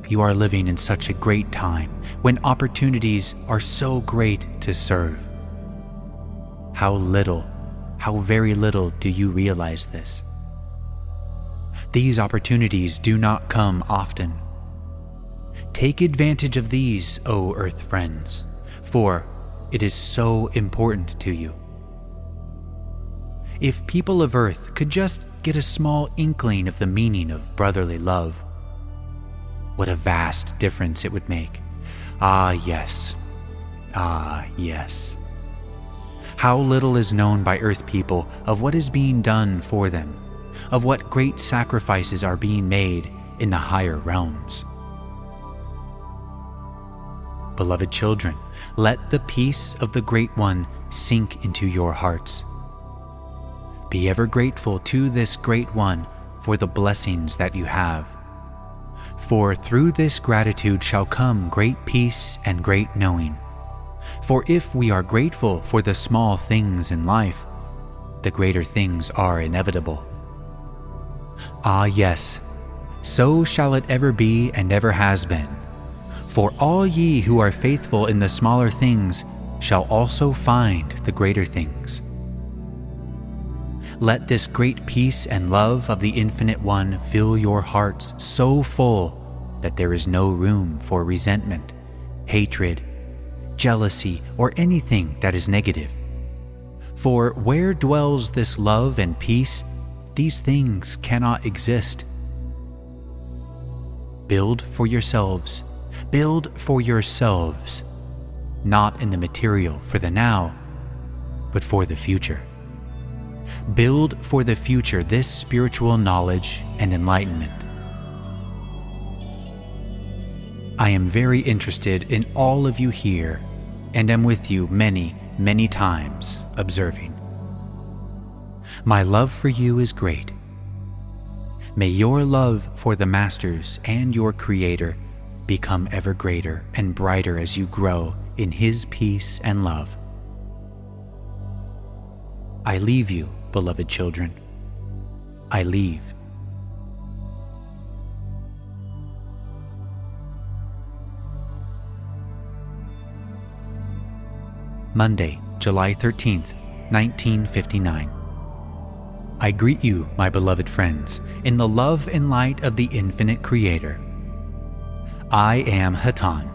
you are living in such a great time when opportunities are so great to serve. How very little do you realize this? These opportunities do not come often. Take advantage of these, O Earth friends, for it is so important to you. If people of Earth could just get a small inkling of the meaning of brotherly love, what a vast difference it would make. Ah, yes. Ah, yes. How little is known by Earth people of what is being done for them, of what great sacrifices are being made in the higher realms. Beloved children, let the peace of the Great One sink into your hearts. Be ever grateful to this Great One for the blessings that you have. For through this gratitude shall come great peace and great knowing. For if we are grateful for the small things in life, the greater things are inevitable. Ah, yes, so shall it ever be and ever has been. For all ye who are faithful in the smaller things shall also find the greater things. Let this great peace and love of the Infinite One fill your hearts so full that there is no room for resentment, hatred, jealousy, or anything that is negative. For where dwells this love and peace, these things cannot exist. Build for yourselves, not in the material for the now, but for the future. Build for the future this spiritual knowledge and enlightenment. I am very interested in all of you here, and am with you many, many times observing. My love for you is great. May your love for the Masters and your Creator become ever greater and brighter as you grow in His peace and love. I leave you, beloved children. I leave. Monday, July 13th, 1959. I greet you, my beloved friends, in the love and light of the infinite Creator. I am Hatan.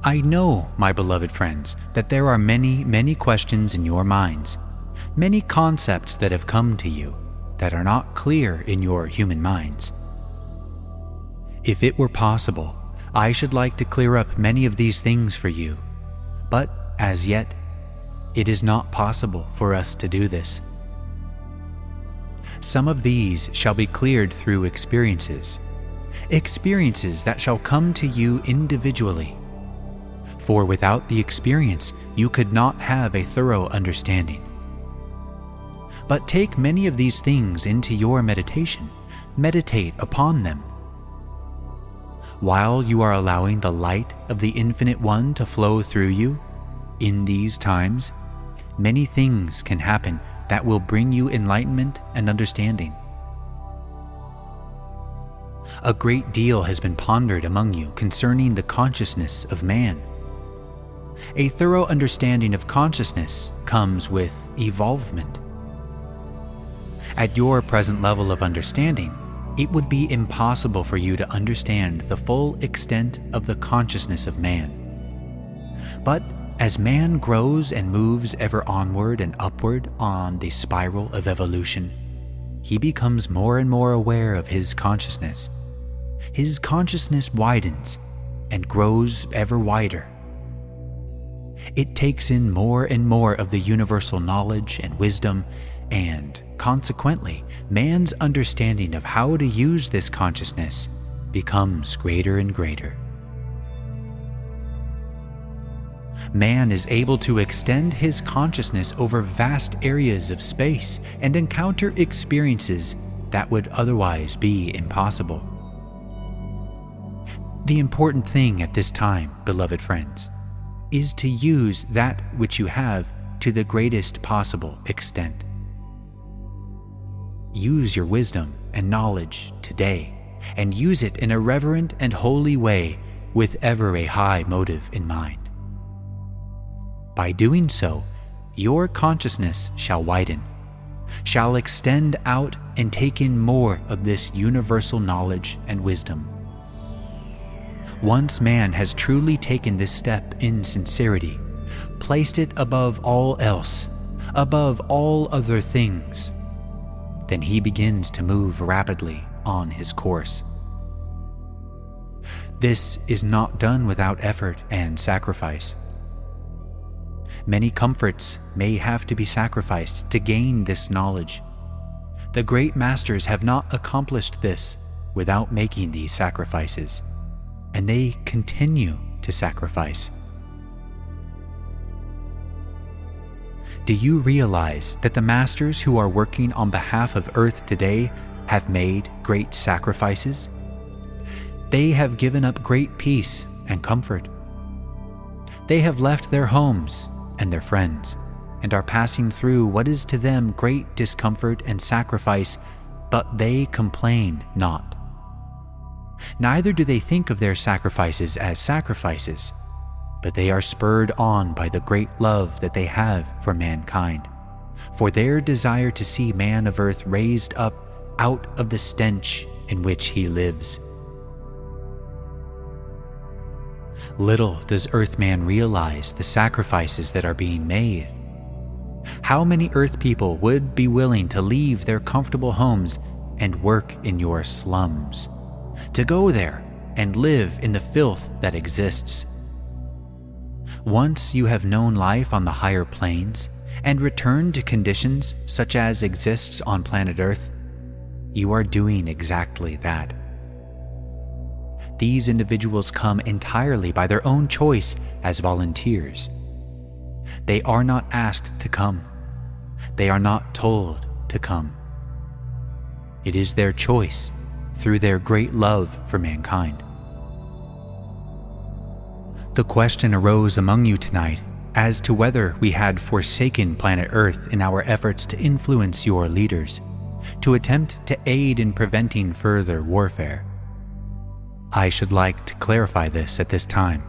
I know, my beloved friends, that there are many, many questions in your minds, many concepts that have come to you that are not clear in your human minds. If it were possible, I should like to clear up many of these things for you, but as yet, it is not possible for us to do this. Some of these shall be cleared through experiences that shall come to you individually. For without the experience, you could not have a thorough understanding. But take many of these things into your meditation. Meditate upon them. While you are allowing the light of the Infinite One to flow through you, in these times, many things can happen that will bring you enlightenment and understanding. A great deal has been pondered among you concerning the consciousness of man. A thorough understanding of consciousness comes with evolvement. At your present level of understanding, it would be impossible for you to understand the full extent of the consciousness of man. But as man grows and moves ever onward and upward on the spiral of evolution, he becomes more and more aware of his consciousness. His consciousness widens and grows ever wider. It takes in more and more of the universal knowledge and wisdom, and consequently, man's understanding of how to use this consciousness becomes greater and greater. Man is able to extend his consciousness over vast areas of space and encounter experiences that would otherwise be impossible. The important thing at this time, beloved friends, is to use that which you have to the greatest possible extent. Use your wisdom and knowledge today, and use it in a reverent and holy way with ever a high motive in mind. By doing so, your consciousness shall widen, shall extend out and take in more of this universal knowledge and wisdom. Once man has truly taken this step in sincerity, placed it above all else, above all other things, then he begins to move rapidly on his course. This is not done without effort and sacrifice. Many comforts may have to be sacrificed to gain this knowledge. The great masters have not accomplished this without making these sacrifices, and they continue to sacrifice. Do you realize that the masters who are working on behalf of Earth today have made great sacrifices? They have given up great peace and comfort. They have left their homes and their friends, and are passing through what is to them great discomfort and sacrifice, but they complain not. Neither do they think of their sacrifices as sacrifices, but they are spurred on by the great love that they have for mankind, for their desire to see man of earth raised up out of the stench in which he lives. Little does Earthman realize the sacrifices that are being made. How many Earth people would be willing to leave their comfortable homes and work in your slums, to go there and live in the filth that exists? Once you have known life on the higher planes and returned to conditions such as exists on planet Earth, you are doing exactly that. These individuals come entirely by their own choice as volunteers. They are not asked to come. They are not told to come. It is their choice through their great love for mankind. The question arose among you tonight as to whether we had forsaken planet Earth in our efforts to influence your leaders, to attempt to aid in preventing further warfare. I should like to clarify this at this time.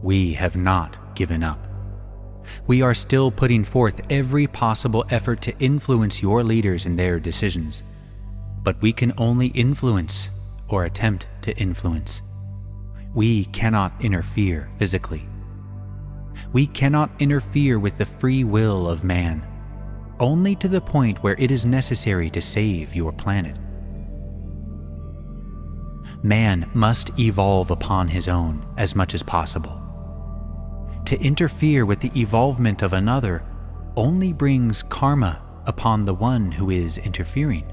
We have not given up. We are still putting forth every possible effort to influence your leaders in their decisions, but we can only influence or attempt to influence. We cannot interfere physically. We cannot interfere with the free will of man, only to the point where it is necessary to save your planet. Man must evolve upon his own as much as possible. To interfere with the evolvement of another only brings karma upon the one who is interfering.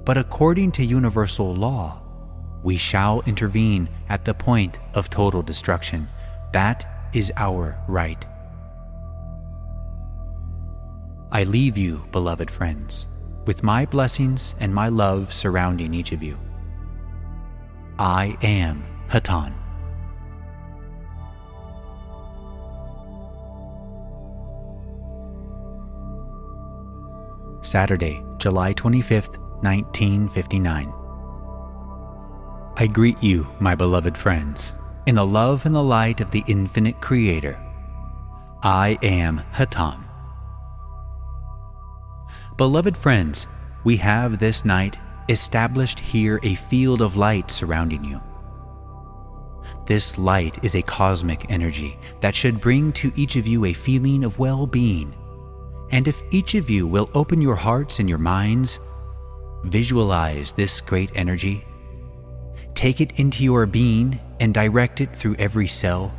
But according to universal law, we shall intervene at the point of total destruction. That is our right. I leave you, beloved friends, with my blessings and my love surrounding each of you. I am Hatan. Saturday, July 25th, 1959. I greet you, my beloved friends, in the love and the light of the infinite Creator. I am Hatan. Beloved friends, we have this night established here a field of light surrounding you. This light is a cosmic energy that should bring to each of you a feeling of well-being. And if each of you will open your hearts and your minds, visualize this great energy, take it into your being and direct it through every cell,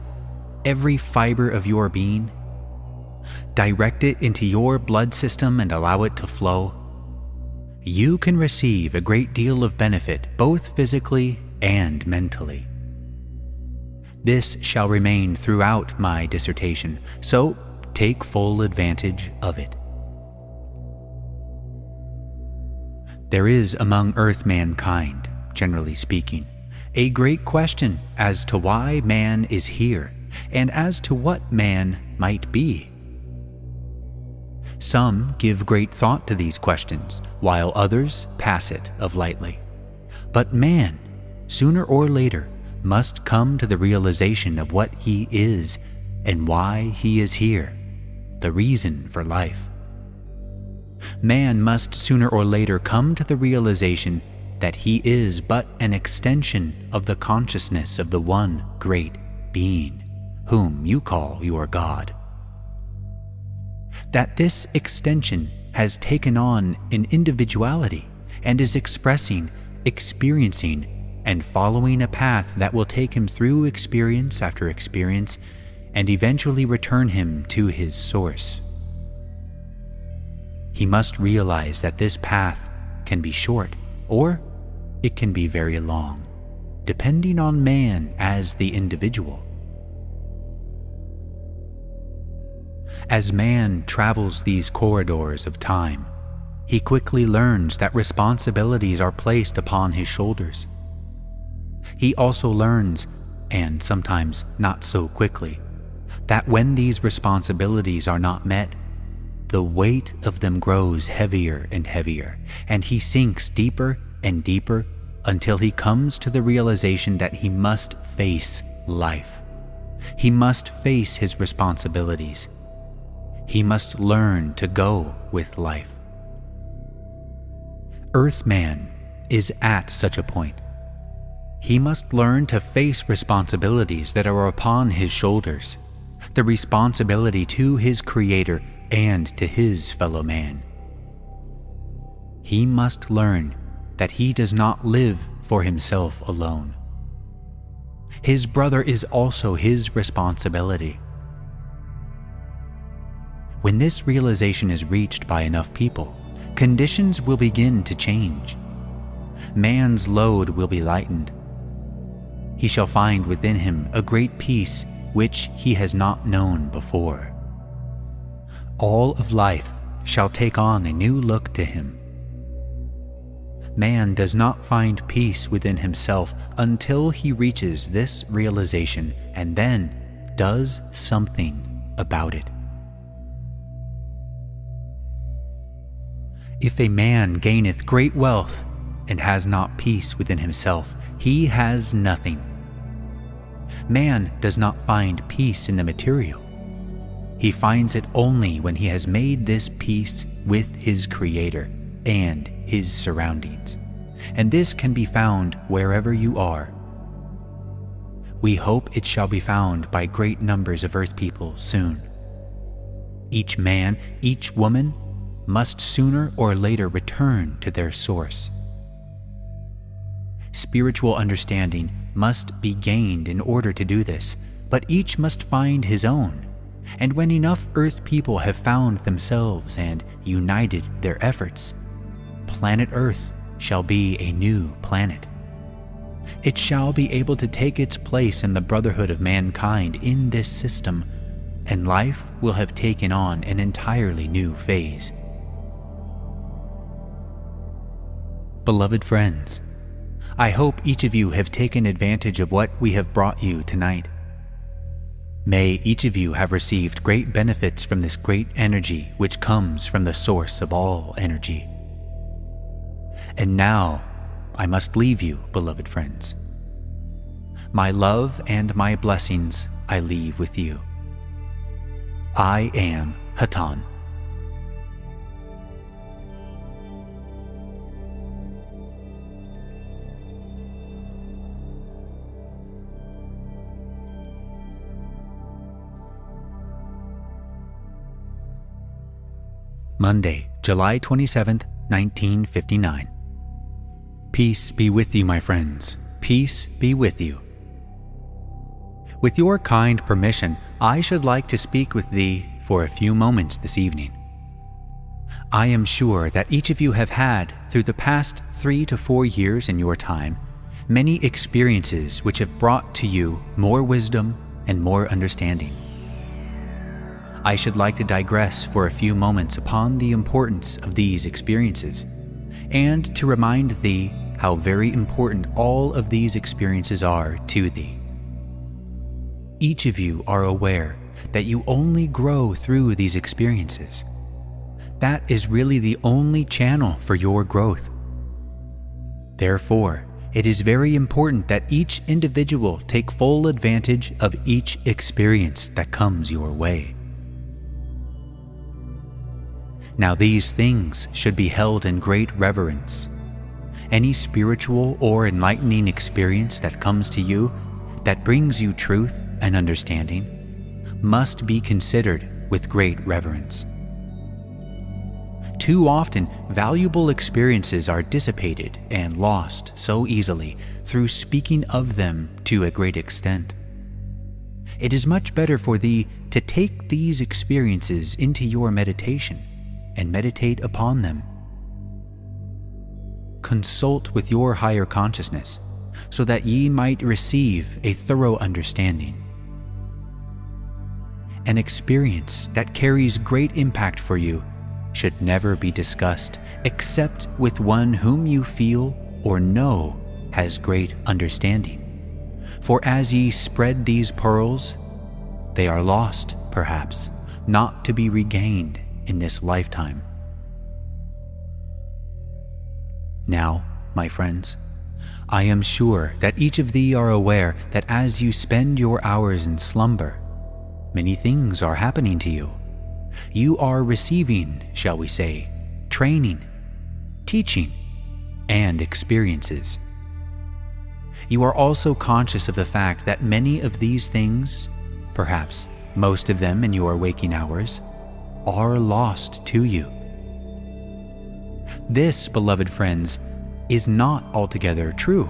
every fiber of your being, direct it into your blood system and allow it to flow, you can receive a great deal of benefit both physically and mentally. This shall remain throughout my dissertation, so take full advantage of it. There is among Earth mankind, generally speaking, a great question as to why man is here and as to what man might be. Some give great thought to these questions, while others pass it of lightly. But man, sooner or later, must come to the realization of what he is and why he is here, the reason for life. Man must sooner or later come to the realization that he is but an extension of the consciousness of the one great being, whom you call your God. That this extension has taken on an individuality and is expressing, experiencing, and following a path that will take him through experience after experience and eventually return him to his source. He must realize that this path can be short or it can be very long, depending on man as the individual. As man travels these corridors of time, he quickly learns that responsibilities are placed upon his shoulders. He also learns, and sometimes not so quickly, that when these responsibilities are not met, the weight of them grows heavier and heavier, and he sinks deeper and deeper until he comes to the realization that he must face life. He must face his responsibilities. He must learn to go with life. Earthman is at such a point. He must learn to face responsibilities that are upon his shoulders, the responsibility to his Creator and to his fellow man. He must learn that he does not live for himself alone. His brother is also his responsibility. When this realization is reached by enough people, conditions will begin to change. Man's load will be lightened. He shall find within him a great peace which he has not known before. all of life shall take on a new look to him. Man does not find peace within himself until he reaches this realization and then does something about it. If a man gaineth great wealth and has not peace within himself, he has nothing. Man does not find peace in the material. He finds it only when he has made this peace with his Creator and his surroundings, and this can be found wherever you are. We hope it shall be found by great numbers of earth people soon. Each man, each woman must sooner or later return to their source. Spiritual understanding must be gained in order to do this, but each must find his own. And when enough earth people have found themselves and united their efforts, planet Earth shall be a new planet. It shall be able to take its place in the brotherhood of mankind in this system, and life will have taken on an entirely new phase. Beloved friends, I hope each of you have taken advantage of what we have brought you tonight. May each of you have received great benefits from this great energy which comes from the source of all energy. And now, I must leave you, beloved friends. My love and my blessings I leave with you. I am Hatan. Monday, July 27th, 1959. Peace be with you, my friends. Peace be with you. With your kind permission, I should like to speak with thee for a few moments this evening. I am sure that each of you have had, through the past 3 to 4 years in your time, many experiences which have brought to you more wisdom and more understanding. I should like to digress for a few moments upon the importance of these experiences, and to remind thee how very important all of these experiences are to thee. Each of you are aware that you only grow through these experiences. That is really the only channel for your growth. Therefore, it is very important that each individual take full advantage of each experience that comes your way. Now these things should be held in great reverence. Any spiritual or enlightening experience that comes to you, that brings you truth and understanding, must be considered with great reverence. Too often, valuable experiences are dissipated and lost so easily through speaking of them to a great extent. It is much better for thee to take these experiences into your meditation and meditate upon them. Consult with your higher consciousness, so that ye might receive a thorough understanding. An experience that carries great impact for you should never be discussed except with one whom you feel or know has great understanding. For as ye spread these pearls, they are lost, perhaps, not to be regained in this lifetime. Now, my friends, I am sure that each of thee are aware that as you spend your hours in slumber, many things are happening to you. You are receiving, shall we say, training, teaching, and experiences. You are also conscious of the fact that many of these things, perhaps most of them in your waking hours, are lost to you. This, beloved friends, is not altogether true.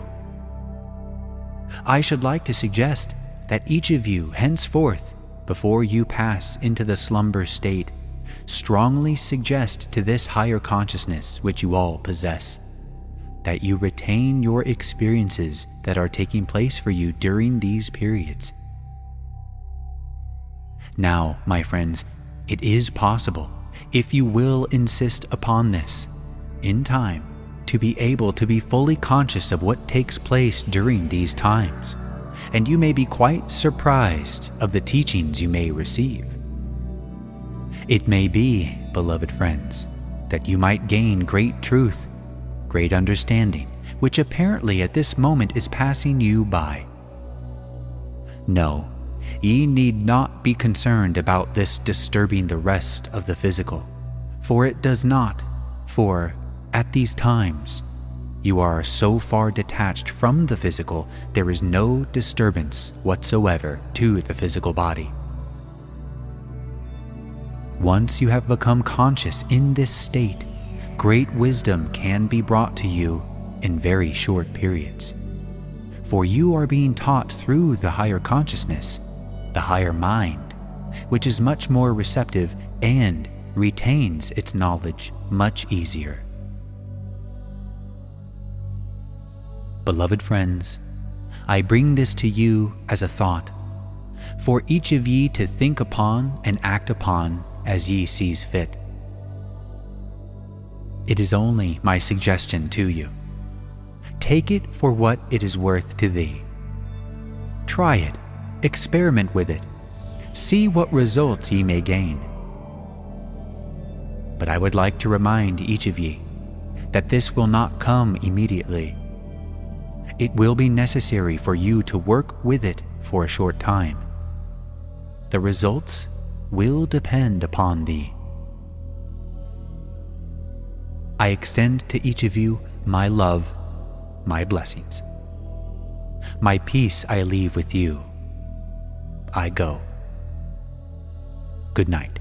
I should like to suggest that each of you henceforth, before you pass into the slumber state, strongly suggest to this higher consciousness which you all possess, that you retain your experiences that are taking place for you during these periods. Now, my friends, It is possible, if you will insist upon this, in time, to be able to be fully conscious of what takes place during these times, and you may be quite surprised of the teachings you may receive. It may be, beloved friends, that you might gain great truth, great understanding, which apparently at this moment is passing you by. No, ye need not be concerned about this disturbing the rest of the physical, for it does not, for at these times you are so far detached from the physical, there is no disturbance whatsoever to the physical body. Once you have become conscious in this state, great wisdom can be brought to you in very short periods. For you are being taught through the higher consciousness, the higher mind, which is much more receptive and retains its knowledge much easier. Beloved friends, I bring this to you as a thought, for each of ye to think upon and act upon as ye sees fit. It is only my suggestion to you. Take it for what it is worth to thee. Try it, experiment with it, see what results ye may gain. But I would like to remind each of ye that this will not come immediately. It will be necessary for you to work with it for a short time. The results will depend upon thee. I extend to each of you my love, my blessings. My peace I leave with you. I go. Good night.